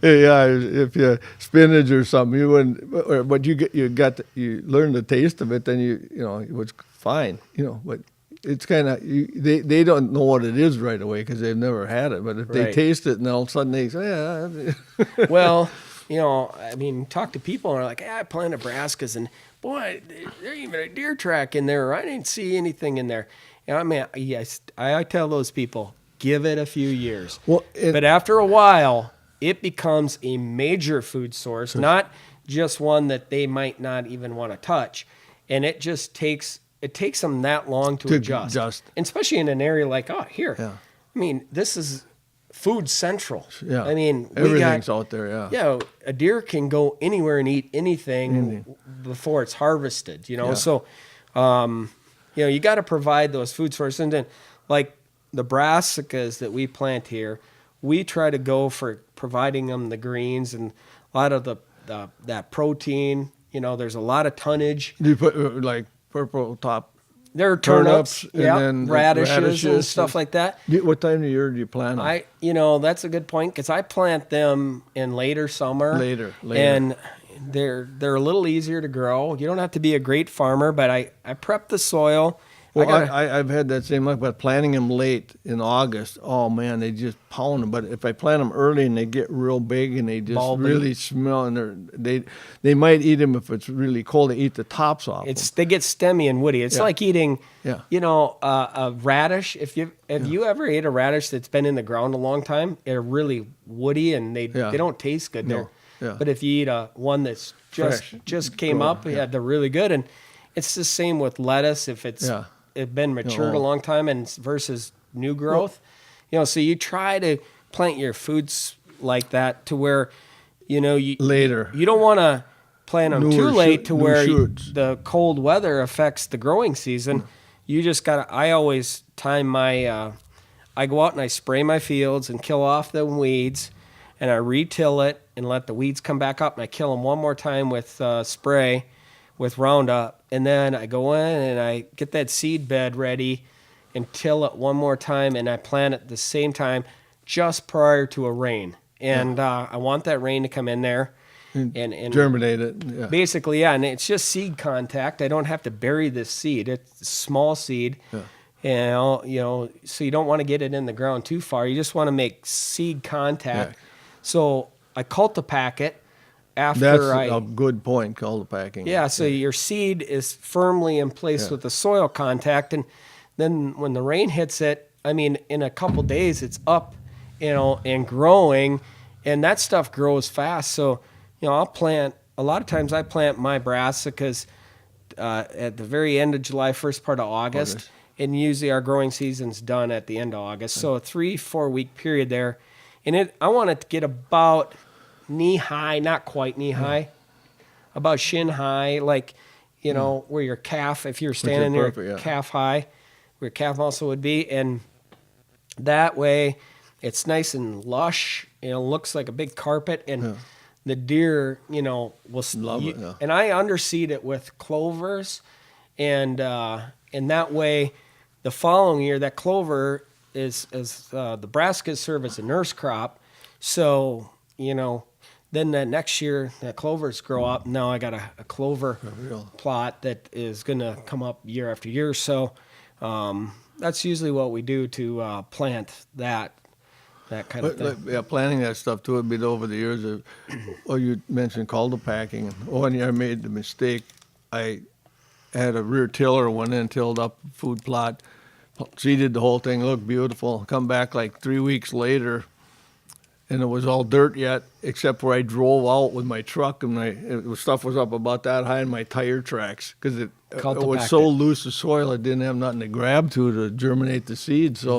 If you spinach or something, you wouldn't. But you learn the taste of it, then it was fine. But it's kind of they don't know what it is right away because they've never had it. But if they taste it, and all of a sudden they say, yeah. Well. I mean, talk to people and they're like, I planted brassicas and boy, there's even a deer track in there. I didn't see anything in there. Yes, I tell those people, give it a few years. But after a while, it becomes a major food source, not just one that they might not even want to touch. And it takes them that long to adjust. And especially in an area like, here. Yeah. I mean, this is food central. Yeah. I mean, everything's out there. Yeah. Yeah. A deer can go anywhere and eat anything before it's harvested. So, you got to provide those food sources. And then, like the brassicas that we plant here, we try to go for providing them the greens and a lot of that protein. There's a lot of tonnage. Do you put like purple top There are turnips, and yeah, then radishes and stuff like that. What time of the year do you plant them? That's a good point because I plant them in later summer. Later. And they're a little easier to grow. You don't have to be a great farmer, but I prep the soil. Well, I've had that same luck, but planting them late in August, oh man, they just pound them. But if I plant them early and they get real big and they just bulby. really smell, and they might eat them if it's really cold. They eat the tops off. They get stemmy and woody. It's like eating, a radish. If you ever ate a radish that's been in the ground a long time, they're really woody and they don't taste good. No. Yeah. But if you eat one that's just came up, they're really good. And it's the same with lettuce if it's been matured a long time and versus new growth. So you try to plant your foods like that to where, later. You don't want to plant them too late to where the cold weather affects the growing season. You just got to, I always time my, I go out and I spray my fields and kill off the weeds and I re-till it and let the weeds come back up and I kill them one more time with spray with Roundup. And then I go in and I get that seed bed ready and till it one more time and I plant it at the same time just prior to a rain. And I want that rain to come in there and germinate it. Yeah. Basically, and it's just seed contact. I don't have to bury this seed. It's a small seed. Yeah. So you don't want to get it in the ground too far. You just want to make seed contact. Yeah. So I cultipack it. That's a good point, cultipacking. Yeah, so your seed is firmly in place with the soil contact, and then when the rain hits it, in a couple days it's up, and growing, and that stuff grows fast. So, I'll plant, a lot of times I plant my brassicas at the very end of July, first part of August, and usually our growing season's done at the end of August. So a 3-4 week period there, and I want it to get about knee high, not quite knee high, about shin high, like, where your calf, if you're standing there, calf high, where your calf muscle would be. And that way it's nice and lush, looks like a big carpet. And the deer, will love it. Yeah. And I underseed it with clovers. And that way the following year, that clover is the brassicas serve as a nurse crop. So, then that next year, that clovers grow up. Now I got a clover plot that is going to come up year after year. So that's usually what we do to plant that kind of thing. Planting that stuff too. It'd been over the years. You mentioned cultipacking. One year I made the mistake. I had a rear tiller, went in, tilled up a food plot, seeded the whole thing, looked beautiful. Come back like 3 weeks later, and it was all dirt yet, except where I drove out with my truck, and the stuff was up about that high in my tire tracks because it was so loose of soil, it didn't have nothing to grab to germinate the seed. So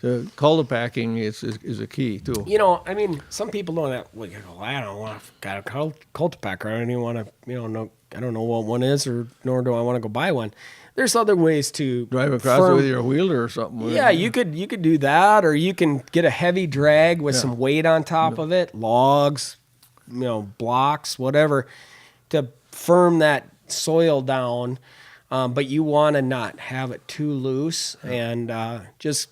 the cultipacking is a key too. Some people don't have, I don't want to got a cultipacker. I don't even want to, I don't know what one is, nor do I want to go buy one. There's other ways to drive across it with your wheeler or something. Yeah, you could do that, or you can get a heavy drag with some weight on top of it, logs, blocks, whatever, to firm that soil down. But you want to not have it too loose and just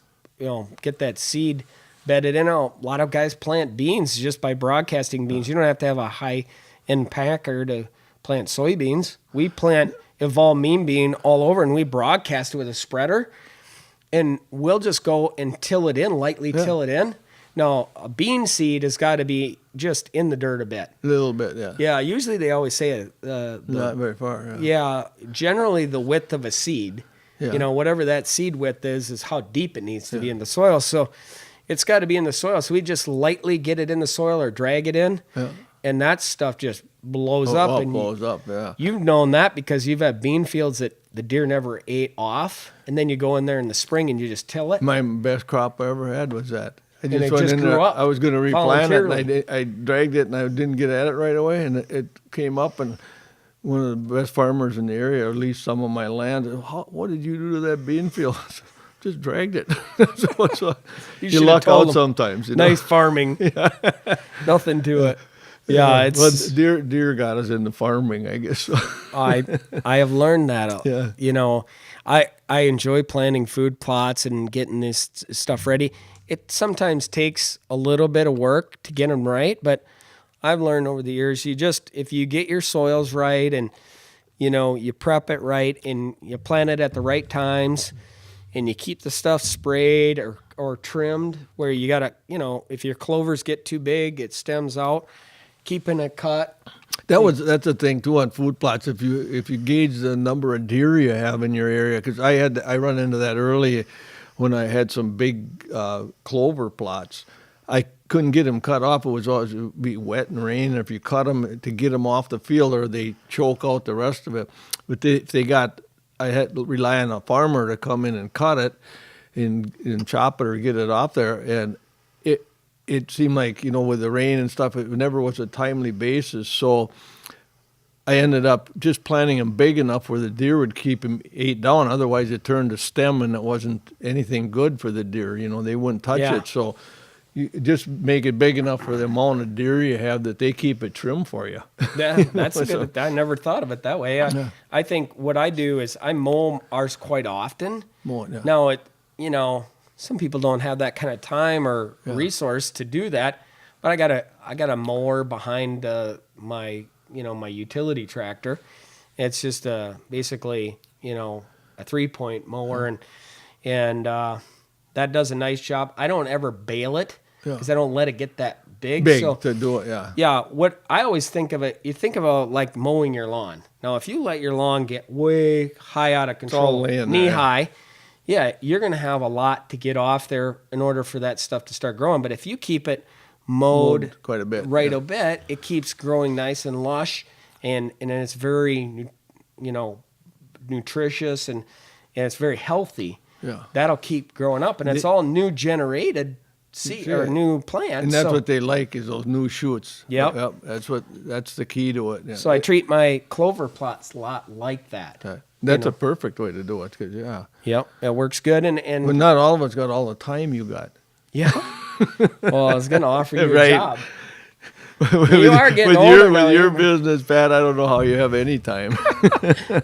get that seed bedded in. A lot of guys plant beans just by broadcasting beans. You don't have to have a high-end packer to plant soybeans. We plant Evolve mean bean all over, and we broadcast it with a spreader, and we'll just go and till it in, lightly till it in. Now, a bean seed has got to be just in the dirt a bit. A little bit, yeah. Yeah, usually they always say not very far. Yeah, generally the width of a seed, whatever that seed width is how deep it needs to be in the soil. So it's got to be in the soil. So we just lightly get it in the soil or drag it in. Yeah. And that stuff just blows up. And blows up, yeah. You've known that because you've had bean fields that the deer never ate off, and then you go in there in the spring and you just till it. My best crop I ever had was that. I just grew up. I was going to replant it, and I dragged it, and I didn't get at it right away, and it came up, and one of the best farmers in the area, or at least some of my land, what did you do to that bean field? Just dragged it. so you luck out sometimes. Nice farming. Nothing to it. Yeah, it's deer got us into farming, I guess. I have learned that. I enjoy planting food plots and getting this stuff ready. It sometimes takes a little bit of work to get them right, but I've learned over the years, if you get your soils right and, you prep it right and you plant it at the right times and you keep the stuff sprayed or trimmed where you got to, if your clovers get too big, it stems out, keeping it cut. That's the thing too on food plots. If you gauge the number of deer you have in your area, because I run into that early when I had some big clover plots. I couldn't get them cut off. It was always be wet and rain. And if you cut them to get them off the field, or they choke out the rest of it. But I had to rely on a farmer to come in and cut it and chop it or get it off there. And it seemed like, with the rain and stuff, it never was a timely basis. So I ended up just planting them big enough where the deer would keep them ate down. Otherwise, it turned to stem and it wasn't anything good for the deer. They wouldn't touch it. So you just make it big enough for the amount of deer you have that they keep it trim for you. That's good. I never thought of it that way. I think what I do is I mow ours quite often. Now, some people don't have that kind of time or resource to do that, but I got a mower behind my utility tractor. It's just basically a 3-point mower, and that does a nice job. I don't ever bale it because I don't let it get that big. So, to do it, yeah. What I always think of it, you think about like mowing your lawn. Now, if you let your lawn get way high out of control, knee high. Yeah, you're going to have a lot to get off there in order for that stuff to start growing. But if you keep it mowed quite a bit, a bit, it keeps growing nice and lush, and it's very, nutritious and it's very healthy. Yeah, that'll keep growing up, and it's all new generated seed or new plants. And that's what they like is those new shoots. Yep. That's the key to it. Yeah. So I treat my clover plots a lot like that. That's a perfect way to do it. Yep, it works good. And but not all of us got all the time you got. Yeah. Well, I was going to offer you right. a job. You are getting older now. With your business, Pat, I don't know how you have any time.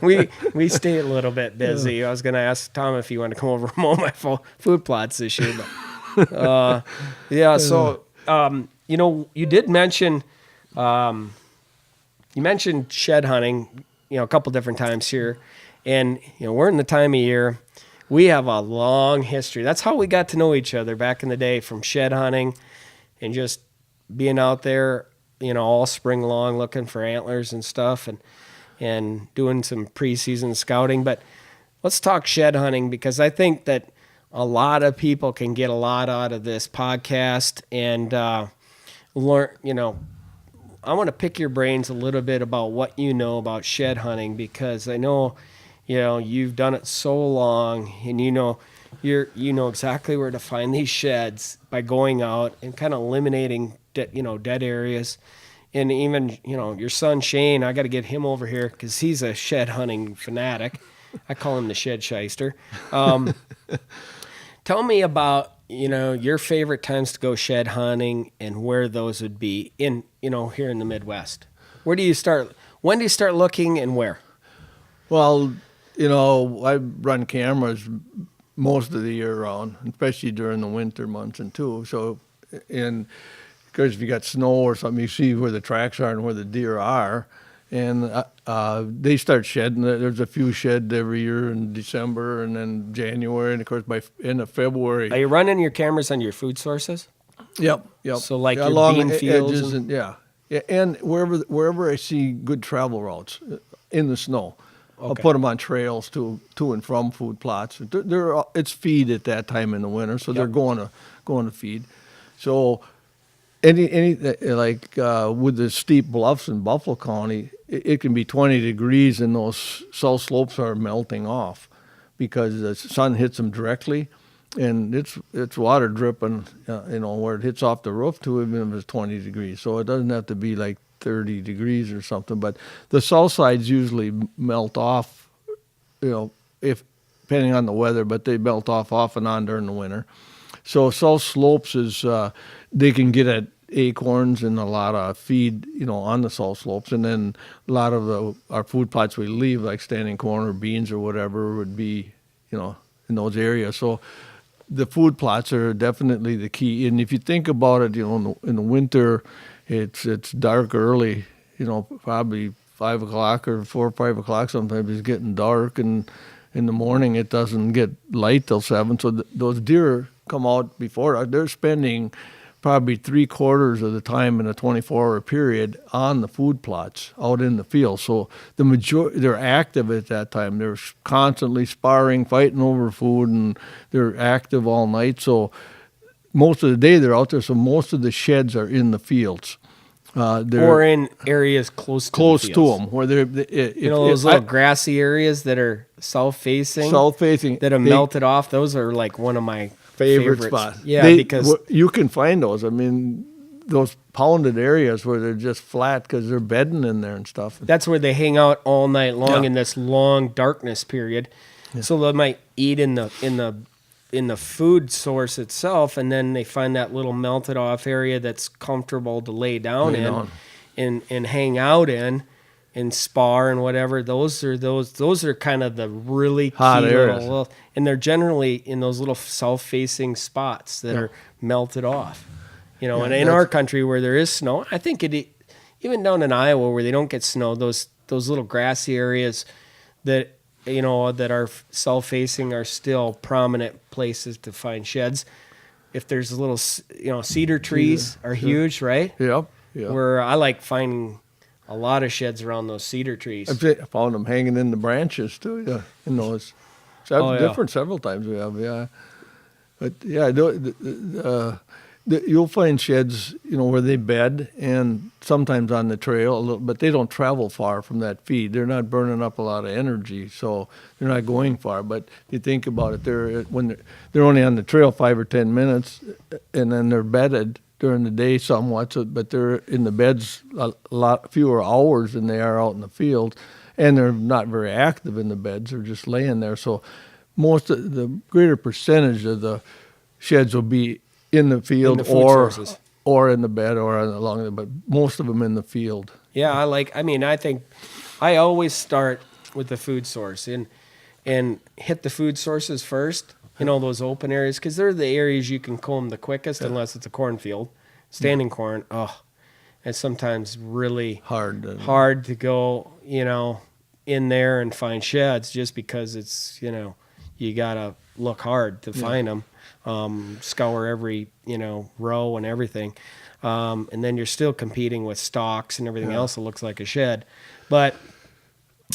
we stay a little bit busy. I was going to ask Tom if he wanted to come over and mow my food plots this year. But, so, you did mention, shed hunting, a couple different times here. And, we're in the time of year. We have a long history. That's how we got to know each other back in the day, from shed hunting and just being out there, all spring long looking for antlers and stuff and doing some preseason scouting. But let's talk shed hunting, because I think that a lot of people can get a lot out of this podcast and learn, I want to pick your brains a little bit about what you know about shed hunting, because I know, you've done it so long, and you know exactly where to find these sheds by going out and kind of eliminating dead areas. And even, your son Shane, I got to get him over here because he's a shed hunting fanatic. I call him the shed shyster. Tell me about, your favorite times to go shed hunting and where those would be in, here in the Midwest. Where do you start? When do you start looking, and where? Well, I run cameras most of the year round, especially during the winter months and too. So, and because if you got snow or something, you see where the tracks are and where the deer are. And they start shedding. There's a few shed every year in December and then January. And, of course, by end of February. Are you running your cameras on your food sources? Yep. So like your along bean fields? Edges and wherever I see good travel routes in the snow. Okay. I'll put them on trails to and from food plots. It's feed at that time in the winter, so they're going to feed. So any like with the steep bluffs in Buffalo County, it can be 20 degrees and those south slopes are melting off because the sun hits them directly, and it's water dripping, where it hits off the roof too, even if it's 20 degrees. So it doesn't have to be like 30 degrees or something, but the south sides usually melt off, if depending on the weather, but they melt off and on during the winter. So south slopes is they can get at acorns and a lot of feed, on the salt slopes. And then a lot of our food plots we leave, like standing corn or beans or whatever, would be, in those areas. So the food plots are definitely the key. And if you think about it, in the winter, it's dark early, probably 5 o'clock or 4 or 5 o'clock. Sometimes it's getting dark, and in the morning it doesn't get light till 7. So those deer come out before. They're spending probably 3/4 of the time in a 24-hour period on the food plots out in the field. So the majority, they're active at that time. They're constantly sparring, fighting over food, and they're active all night. So most of the day they're out there. So most of the sheds are in the fields. Or in areas close to the fields. Them, where they're those little grassy areas that are south-facing that have melted off. Those are like one of my favorite spots. Yeah, because you can find those. I mean, those pounded areas where they're just flat because they're bedding in there and stuff. That's where they hang out all night long in this long darkness period. Yeah. So they might eat in the food source itself, and then they find that little melted off area that's comfortable to lay down and hang out in and spar and whatever. Those are kind of the really hot key areas. And they're generally in those little south-facing spots that are melted off. And in our country where there is snow, I think even down in Iowa where they don't get snow, those little grassy areas that that are south-facing are still prominent places to find sheds. If there's a little, cedar trees are huge, right? Yep. Where I like finding a lot of sheds around those cedar trees. I found them hanging in the branches too. Yeah, in those. Several times we have. Yeah, but yeah, you'll find sheds, where they bed, and sometimes on the trail a little, but they don't travel far from that feed. They're not burning up a lot of energy, so they're not going far. But if you think about it, they're only on the trail 5 or 10 minutes, and then they're bedded during the day somewhat. So, but they're in the beds a lot fewer hours than they are out in the field, and they're not very active in the beds. They're just laying there. So most of the greater percentage of the sheds will be in the field or in the bed or along the, but most of them in the field. Yeah, I think I always start with the food source and hit the food sources first, those open areas, because they're the areas you can comb the quickest unless it's a cornfield. Standing corn, it's sometimes really hard to go, in there and find sheds just because it's, you got to look hard to find them. Scour every row and everything, and then you're still competing with stalks and everything else that looks like a shed. But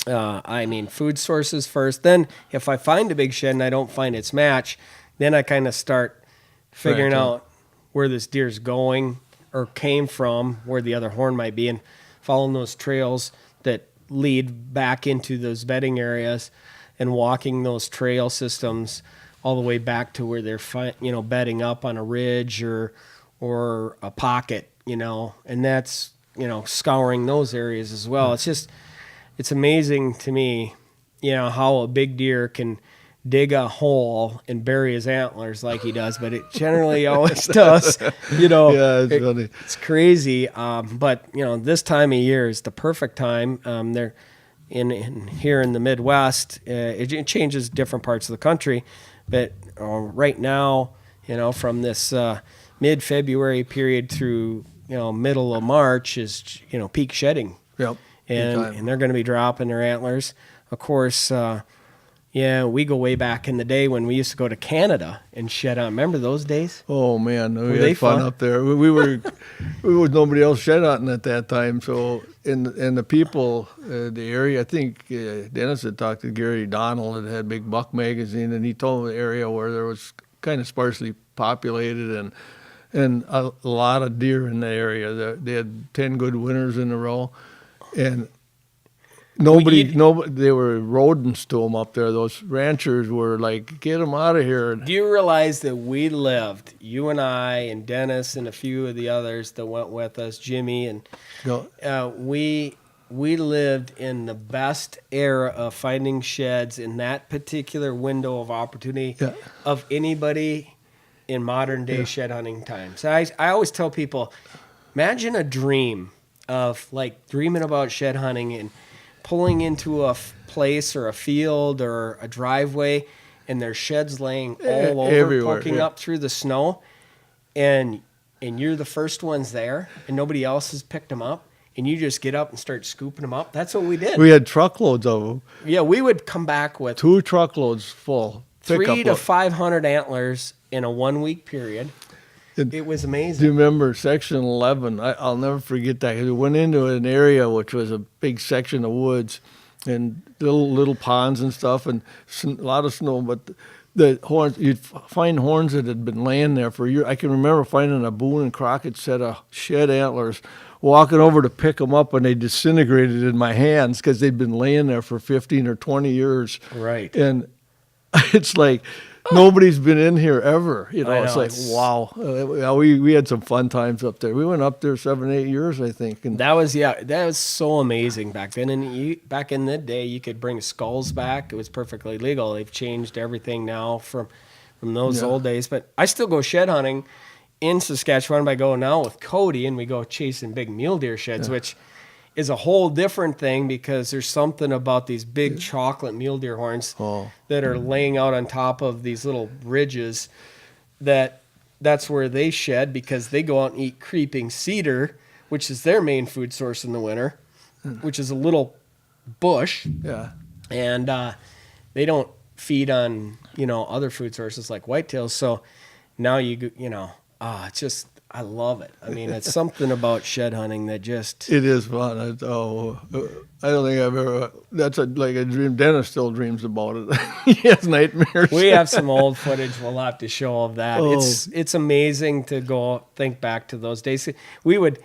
food sources first. Then if I find a big shed and I don't find its match, then I kind of start figuring out where this deer's going or came from, where the other horn might be, and following those trails that lead back into those bedding areas and walking those trail systems all the way back to where they're bedding up on a ridge or a pocket, and that's, scouring those areas as well. It's amazing to me, how a big deer can dig a hole and bury his antlers like he does, but it generally always does, Yeah, it's funny. It's crazy. But this time of year is the perfect time. They're in here in the Midwest, it changes different parts of the country. But right now, from this mid-February period through, middle of March is, peak shedding. Yep. And they're going to be dropping their antlers. Of course, we go way back in the day when we used to go to Canada and shed on. Remember those days? Oh, man. We had fun up there. We was nobody else shed hunting at that time. So, and the people, the area, I think Dennis had talked to Gary Donald that had Big Buck magazine, and he told the area where there was kind of sparsely populated and a lot of deer in the area. They had 10 good winters in a row, and they were rodents to them up there. Those ranchers were like, get them out of here. Do you realize that we lived, you and I and Dennis and a few of the others that went with us, Jimmy, and we lived in the best era of finding sheds in that particular window of opportunity of anybody in modern day shed hunting times. I always tell people, Imagine a dream of like dreaming about shed hunting and pulling into a place or a field or a driveway, and there's sheds laying all over, everywhere, poking up through the snow, and you're the first ones there, and nobody else has picked them up, and you just get up and start scooping them up. That's what we did. We had truckloads of them. Yeah, we would come back with 2 truckloads full. 300 to 500 antlers in a 1 week period. It was Do amazing. you remember section 11? I'll never forget that. 'Cause we went into an area which was a big section of woods and little ponds and stuff, and a lot of snow. But the horns, you'd find horns that had been laying there for years. I can remember finding a Boone and Crockett set of shed antlers, walking over to pick them up, and they disintegrated in my hands because they'd been laying there for 15 or 20 years. Right. And it's like nobody's been in here ever. You know, I know, it's like, wow. We had some fun times up there. We went up there 7, 8 years, I think. And That was so amazing back then. And back in the day, you could bring skulls back. It was perfectly legal. They've changed everything now from those old days. But I still go shed hunting in Saskatchewan. I go now with Cody, and we go chasing big mule deer sheds, which is a whole different thing because there's something about these big chocolate mule deer horns that are laying out on top of these little ridges that's where they shed because they go out and eat creeping cedar, which is their main food source in the winter, which is a little bush. yeah. And they don't feed on, other food sources like whitetails. So now it's just, I love it. I mean, it's something about shed hunting that just... It is fun. I don't think I've ever. That's like a dream. Dennis still dreams about it. He has nightmares. We have some old footage we'll have to show of that. Oh. It's amazing to go think back to those days. We would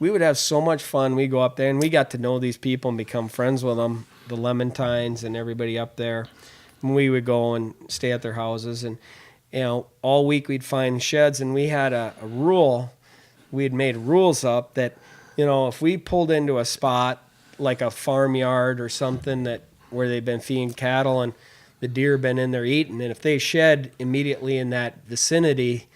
have so much fun. We go up there and we got to know these people and become friends with them, the Lemontines and everybody up there. And we would go and stay at their houses, and all week we'd find sheds, and we had a rule. We had made rules up that, if we pulled into a spot like a farmyard or something where they've been feeding cattle and the deer been in there eating, and if they shed immediately in that vicinity,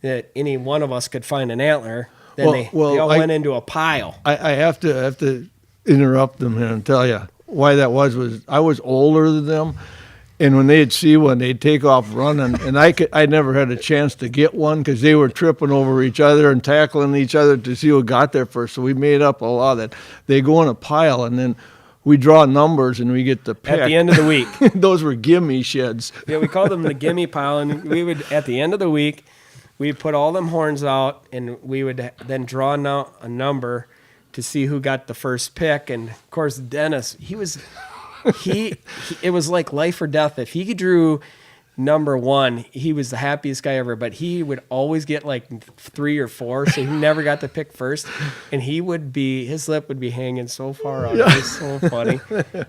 that any one of us could find an antler, then they all went into a pile. I have to interrupt them here and tell you why that was I was older than them. And when they'd see one, they'd take off running, and I never had a chance to get one because they were tripping over each other and tackling each other to see who got there first. So we made up a law that they go in a pile, and then we draw numbers, and we get to pick. At the end of the week. Those were gimme sheds. Yeah, we called them the gimme pile, and we would, at the end of the week, we'd put all them horns out, and we would then draw a number to see who got the first pick. And, of course, Dennis, it was like life or death. If he drew number 1, he was the happiest guy ever, but he would always get like 3 or 4, so he never got to pick first, and his lip would be hanging so far out. It was so funny.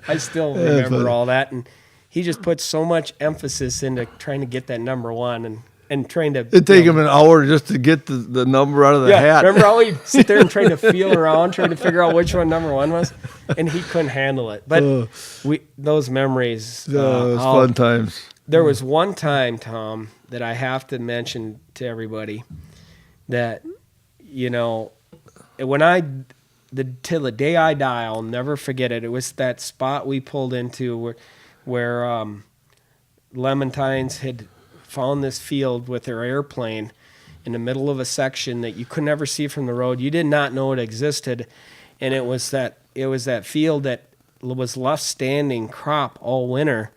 I still remember all that, and he just put so much emphasis into trying to get that number 1 and trying to... It'd take him an hour just to get the number out of the hat. Remember how he'd sit there and try to feel around, trying to figure out which one number 1 was? And he couldn't handle it. But those memories... it was fun times. There was one time, Tom, that I have to mention to everybody that, till the day I die, I'll never forget it. It was that spot we pulled into where Lemontines had found this field with their airplane in the middle of a section that you could never see from the road. You did not know it existed, and it was that field that was left standing crop all winter,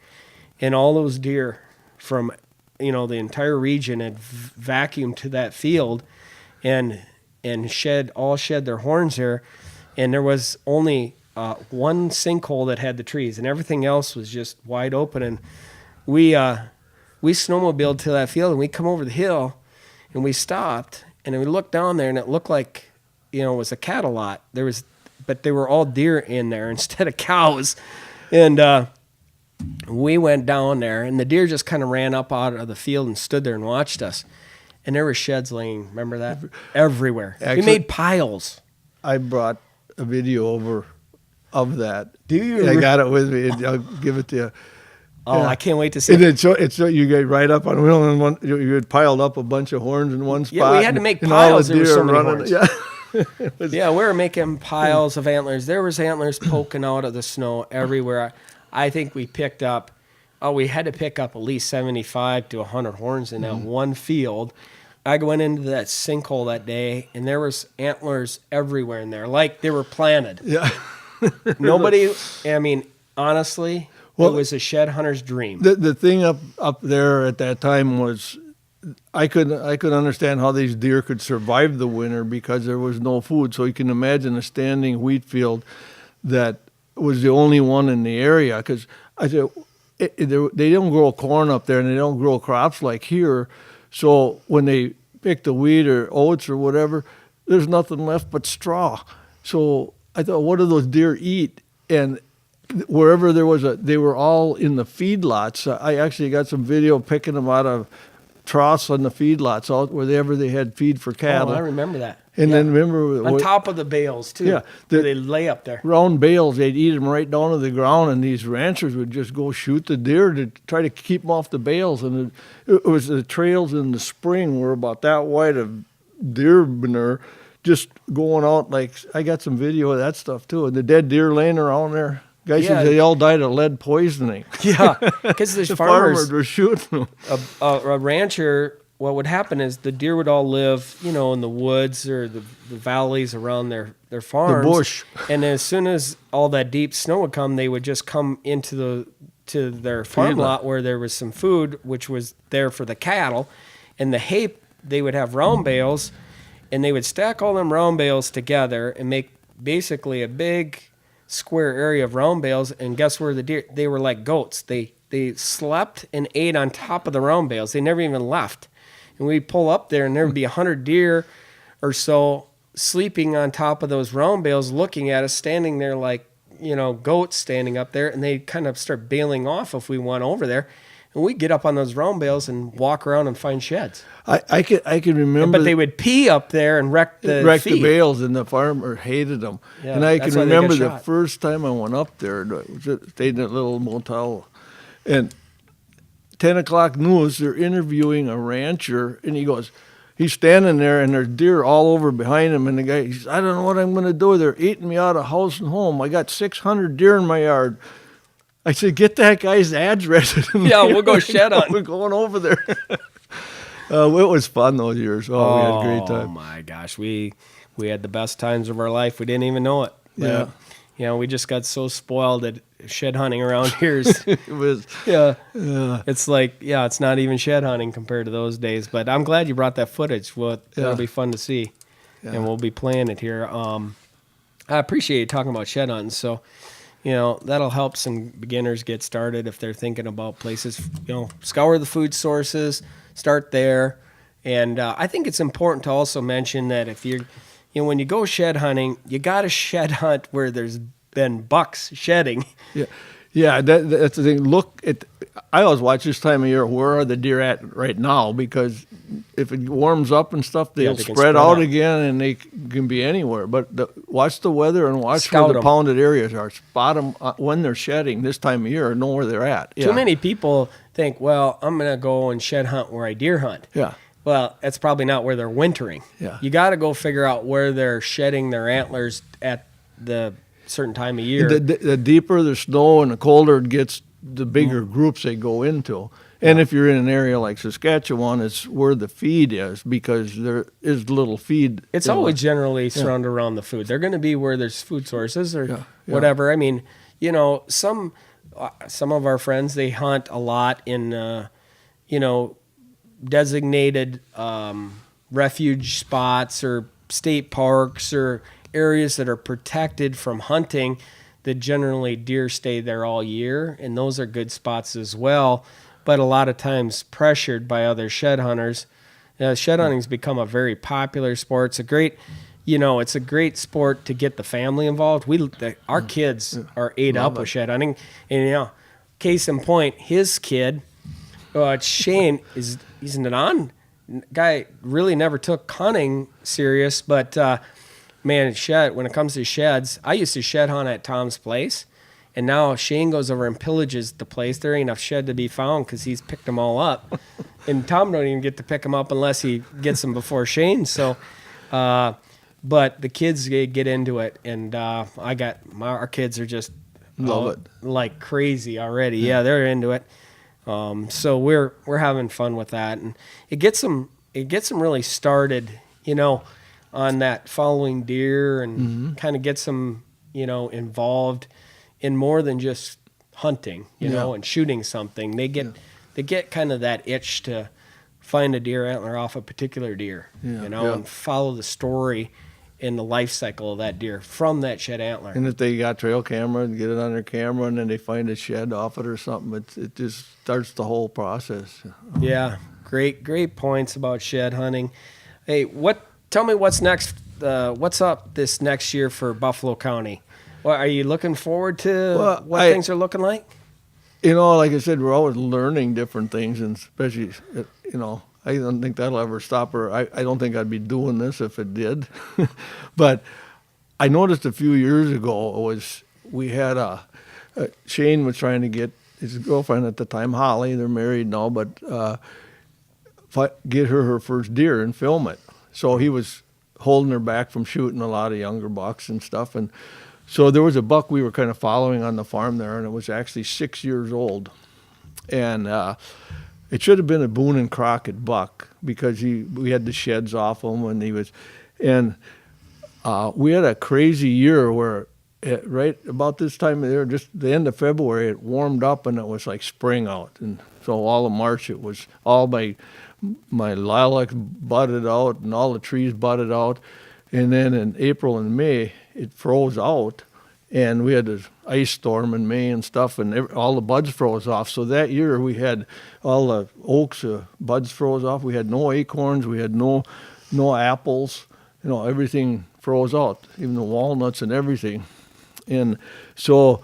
and all those deer from the entire region had vacuumed to that field and shed their horns there, and there was only one sinkhole that had the trees, and everything else was just wide open. And we snowmobiled to that field, and we come over the hill, and we stopped, and we looked down there, and it looked like, it was a cattle lot. But they were all deer in there instead of cows. And we went down there, and the deer just kind of ran up out of the field and stood there and watched us. And there were sheds laying, remember that? Everywhere. Actually, we made piles. I brought a video over of that. Do you? I got it with me, and I'll give it to you. Oh, yeah. I can't wait to see it. It's you get right up on wheel, and you had piled up a bunch of horns in one spot. Yeah, we had to make piles. There were so many horns. Yeah. Yeah, we were making piles of antlers. There was antlers poking out of the snow everywhere. I think we picked up, we had to pick up at least 75 to 100 horns in that one field. I went into that sinkhole that day, and there was antlers everywhere in there, like they were planted. Yeah. Nobody, I mean, honestly, it was a shed hunter's dream. The thing up there at that time was I could understand how these deer could survive the winter because there was no food. So you can imagine a standing wheat field that was the only one in the area. Because I said they don't grow corn up there, and they don't grow crops like here. So when they pick the wheat or oats or whatever, there's nothing left but straw. So I thought, what do those deer eat? And wherever there was they were all in the feedlots. I actually got some video picking them out of troughs on the feedlots, out wherever they had feed for cattle. Oh, I remember that. And then remember on top of the bales too. Yeah, they lay up there. Round bales, they'd eat them right down to the ground, and these ranchers would just go shoot the deer to try to keep them off the bales. And it was the trails in the spring were about that wide of deer manure, just going out. Like I got some video of that stuff too, and the dead deer laying around there. Guys said they all died of lead poisoning. Yeah, because the farmers were shooting them. A rancher, what would happen is the deer would all live, in the woods or the valleys around their farms. The bush. And as soon as all that deep snow would come, they would just come into their farm lot where there was some food, which was there for the cattle. And the hay, they would have round bales, and they would stack all them round bales together and make basically a big square area of round bales. And guess where the deer, they were like goats. They slept and ate on top of the round bales. They never even left. And we'd pull up there, and there would be 100 deer or so sleeping on top of those round bales, looking at us, standing there like, goats standing up there. And they'd kind of start bailing off if we went over there. And we'd get up on those round bales and walk around and find sheds. I can remember. But they would pee up there and wreck the bales, and the farmer hated them. Yeah, and I can remember the first time I went up there, stayed in a little motel, and 10 o'clock news, they're interviewing a rancher, and he's standing there, and there's deer all over behind him, and the guy, he says, I don't know what I'm going to do. They're eating me out of house and home. I got 600 deer in my yard. I said, get that guy's address. Yeah, we'll go shed on. We're going over there. It was fun those years. We had a great time. Oh, my gosh. We had the best times of our life. We didn't even know it. Yeah. We just got so spoiled at shed hunting around here. It was. Yeah. It's like, it's not even shed hunting compared to those days. But I'm glad you brought that footage. That'll be fun to see. Yeah. And we'll be playing it here. I appreciate you talking about shed hunting. So, that'll help some beginners get started if they're thinking about places. Scour the food sources, start there. And I think it's important to also mention that if you're, when you go shed hunting, you got to shed hunt where there's been bucks shedding. Yeah, that's the thing. I always watch this time of year, where are the deer at right now? Because if it warms up and stuff, they'll spread out again, and they can be anywhere. But watch the weather and watch where the pounded areas are. Spot them when they're shedding this time of year, and know where they're at. Too many people think, well, I'm going to go and shed hunt where I deer hunt. Yeah. Well, that's probably not where they're wintering. Yeah. You got to go figure out where they're shedding their antlers at the certain time of year. The deeper the snow and the colder it gets, the bigger groups they go into. And if you're in an area like Saskatchewan, it's where the feed is, because there is little feed. It's always generally surrounded around the food. They're going to be where there's food sources or whatever. I mean, some of our friends, they hunt a lot in, designated refuge spots or state parks or areas that are protected from hunting, that generally deer stay there all year, and those are good spots as well, but a lot of times pressured by other shed hunters. Shed hunting's become a very popular sport. It's a great, it's a great sport to get the family involved. Our kids are ate up with shed hunting, and case in point, his kid, Shane, he's an guy, really never took hunting serious, but man, when it comes to sheds, I used to shed hunt at Tom's place, and now Shane goes over and pillages the place. There ain't enough shed to be found because he's picked them all up. And Tom don't even get to pick them up unless he gets them before Shane. So, but the kids get into it, and our kids are just Love it. like crazy already. Yeah, they're into it. So we're having fun with that, and it gets them really started, on that following deer, and kind of gets them, involved in more than just hunting, and shooting something. They get kind of that itch to find a deer antler off a particular deer, and follow the story in the life cycle of that deer from that shed antler. And if they got trail camera and get it on their camera and then they find a shed off it or something, it just starts the whole process. Yeah, great points about shed hunting. Hey, tell me what's next? What's up this next year for Buffalo County? Well, are you looking forward to things are looking like? Like I said, we're always learning different things, and especially, I don't think that'll ever stop, or I don't think I'd be doing this if it did. But I noticed a few years ago we had Shane was trying to get his girlfriend at the time, Holly, they're married now, but get her first deer and film it. So he was holding her back from shooting a lot of younger bucks and stuff. And so there was a buck we were kind of following on the farm there, and it was actually 6 years old. And it should have been a Boone and Crockett buck because we had the sheds off him when he was, and we had a crazy year where right about this time of year, just the end of February, it warmed up and it was like spring out, and so all of March it was all my lilacs budded out and all the trees budded out, and then in April and May it froze out. And we had an ice storm in May and stuff, and all the buds froze off. So that year we had all the oaks, buds froze off. We had no acorns. We had no apples. Everything froze out, even the walnuts and everything. And so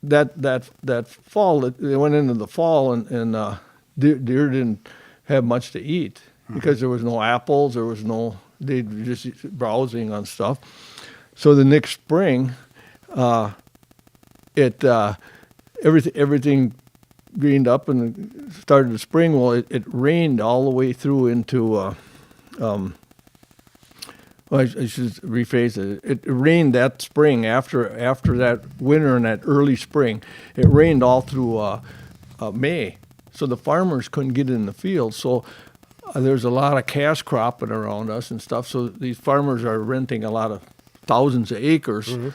that fall, it went into the fall, and deer didn't have much to eat because there was no apples. They were just browsing on stuff. So the next spring, everything greened up and started to spring. Well, it rained all the way through into, I should rephrase it. It rained that spring after that winter and that early spring. It rained all through May, so the farmers couldn't get in the field. So there's a lot of cash cropping around us and stuff. So these farmers are renting a lot of thousands of acres. Mm-hmm.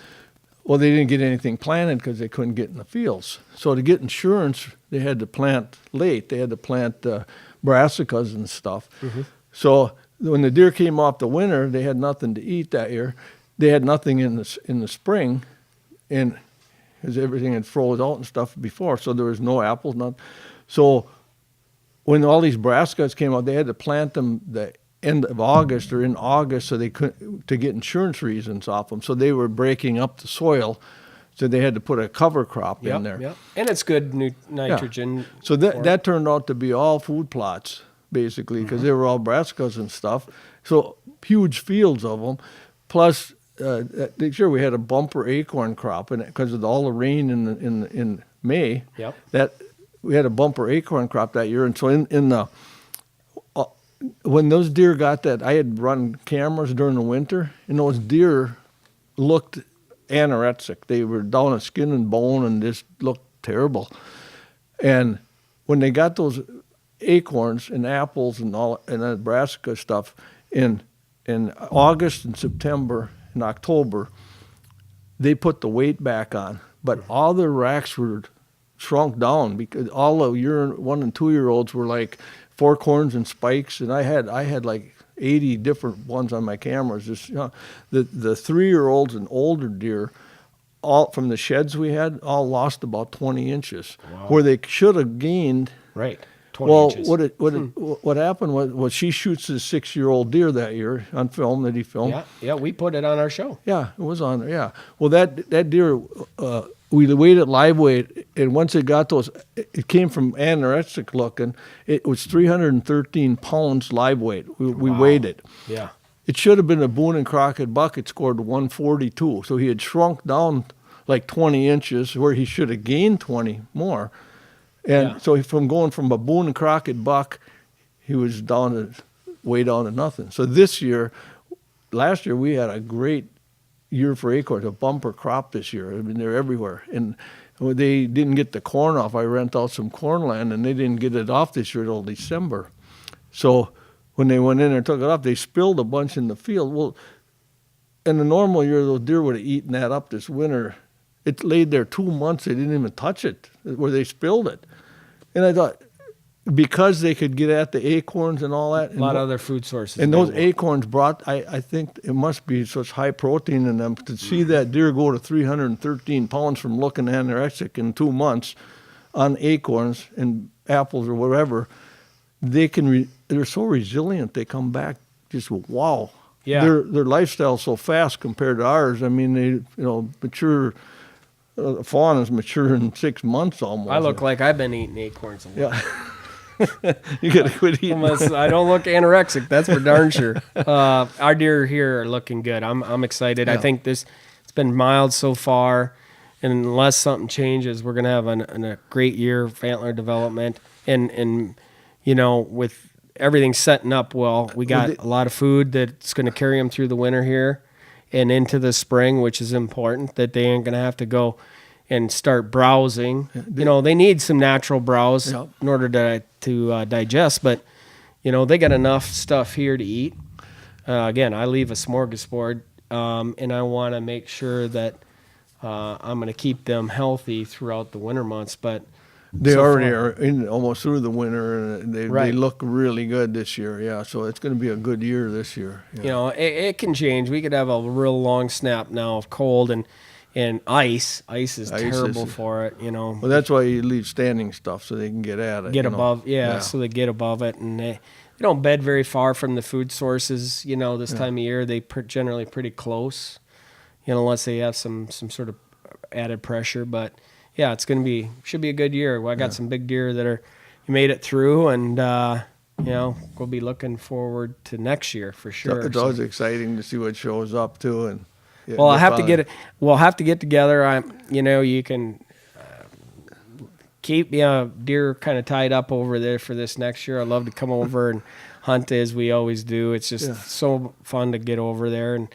Well, they didn't get anything planted because they couldn't get in the fields. So to get insurance, they had to plant late. They had to plant brassicas and stuff. Mm-hmm. So when the deer came off the winter, they had nothing to eat that year. They had nothing in the spring, and because everything had froze out and stuff before, so there was no apples, nothing. So when all these brassicas came out, they had to plant them the end of August or in August, so they couldn't, to get insurance reasons off them. So they were breaking up the soil, so they had to put a cover crop in there. Yep. And it's good nitrogen. Yeah. So that turned out to be all food plots, basically, because they were all brassicas and stuff. So huge fields of them. Plus, sure, we had a bumper acorn crop, and because of all the rain in May, that we had a bumper acorn crop that year. And so in the when those deer got that, I had run cameras during the winter, and those deer looked anorexic. They were down to skin and bone and just looked terrible. And when they got those acorns and apples and all and that brassica stuff in August and September and October, they put the weight back on. But all the racks were shrunk down because all the 1 and 2 year olds were like fork horns and spikes, and I had like 80 different ones on my cameras. Just the 3-year-olds and older deer, all from the sheds we had, all lost about 20 inches, where they should have gained. Right, 20 inches. What happened was she shoots this 6-year-old deer that year on film that he filmed. Yeah, we put it on our show. Yeah, it was on there. Yeah, well that deer. We weighed it live weight, and once it got those, it came from anorexic looking. It was 313 pounds live weight. We weighed it. Yeah. It should have been a Boone and Crockett buck. It scored 142. So he had shrunk down like 20 inches where he should have gained 20 more. And so from going from a Boone and Crockett buck, he was way down to nothing. So this year, last year we had a great year for acorns, a bumper crop this year. I mean, they're everywhere. And they didn't get the corn off. I rent out some corn land, and they didn't get it off this year till December. So when they went in and took it off, they spilled a bunch in the field. Well, in a normal year, those deer would have eaten that up this winter. It laid there 2 months. They didn't even touch it where they spilled it. And I thought, because they could get at the acorns and all that. A lot of other food sources. And those acorns brought, I think it must be such high protein in them. To see that deer go to 313 pounds from looking anorexic in 2 months on acorns and apples or whatever, they're so resilient. They come back just, wow. Yeah. Their lifestyle's so fast compared to ours. I mean, they, mature. Fawn is mature in 6 months almost. I look like I've been eating acorns a lot. Yeah. You got to quit eating. I don't look anorexic, that's for darn sure. Our deer here are looking good. I'm excited. Yeah. I think it's been mild so far, and unless something changes, we're going to have a great year of antler development. And with everything setting up well, we got a lot of food that's going to carry them through the winter here and into the spring, which is important, that they ain't going to have to go and start browsing. They need some natural browse in order to digest, but, they got enough stuff here to eat. Again, I leave a smorgasbord, and I want to make sure that I'm going to keep them healthy throughout the winter months, but they already are in almost through the winter, and they look really good this year. Yeah, so it's going to be a good year this year. Yeah. It can change. We could have a real long snap now of cold and ice. Ice is terrible for it. Well, that's why you leave standing stuff so they can get at it. Get above, so they get above it, and they don't bed very far from the food sources. This time of year, they generally pretty close. Unless they have some sort of added pressure, but. Yeah, should be a good year. Well, I got some big deer that made it through, and we'll be looking forward to next year for sure. It's always exciting to see what shows up too, and we'll have to get together. You can keep deer kind of tied up over there for this next year. I'd love to come over and hunt as we always do. It's just so fun to get over there, and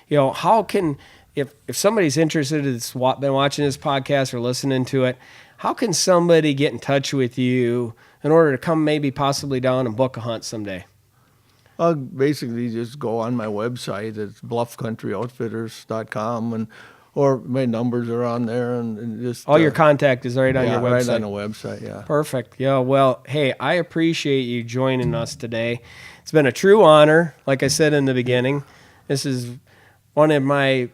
how can. If somebody's interested, that's been watching this podcast or listening to it, how can somebody get in touch with you in order to come maybe possibly down and book a hunt someday? Basically just go on my website. It's bluffcountryoutfitters.com, or my numbers are on there, and just all your contact is right on your website. Right on the website. Yeah. Perfect. Yeah. Well, hey, I appreciate you joining us today. It's been a true honor. Like I said in the beginning, this is one of my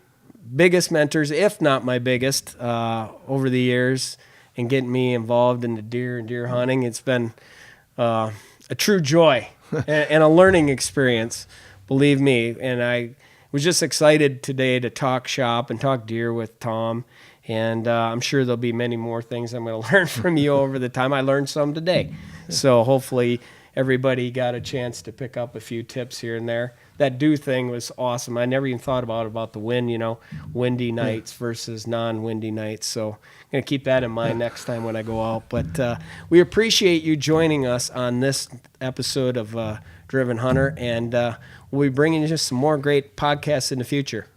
biggest mentors, if not my biggest, over the years, and getting me involved in the deer and deer hunting. It's been a true joy and a learning experience, believe me. And I was just excited today to talk shop and talk deer with Tom. And I'm sure there'll be many more things I'm going to learn from you over the time. I learned some today. So hopefully everybody got a chance to pick up a few tips here and there. That dew thing was awesome. I never even thought about the wind, windy nights versus non-windy nights. So I'm going to keep that in mind next time when I go out. But we appreciate you joining us on this episode of Driven Hunter, and we'll be bringing you just some more great podcasts in the future.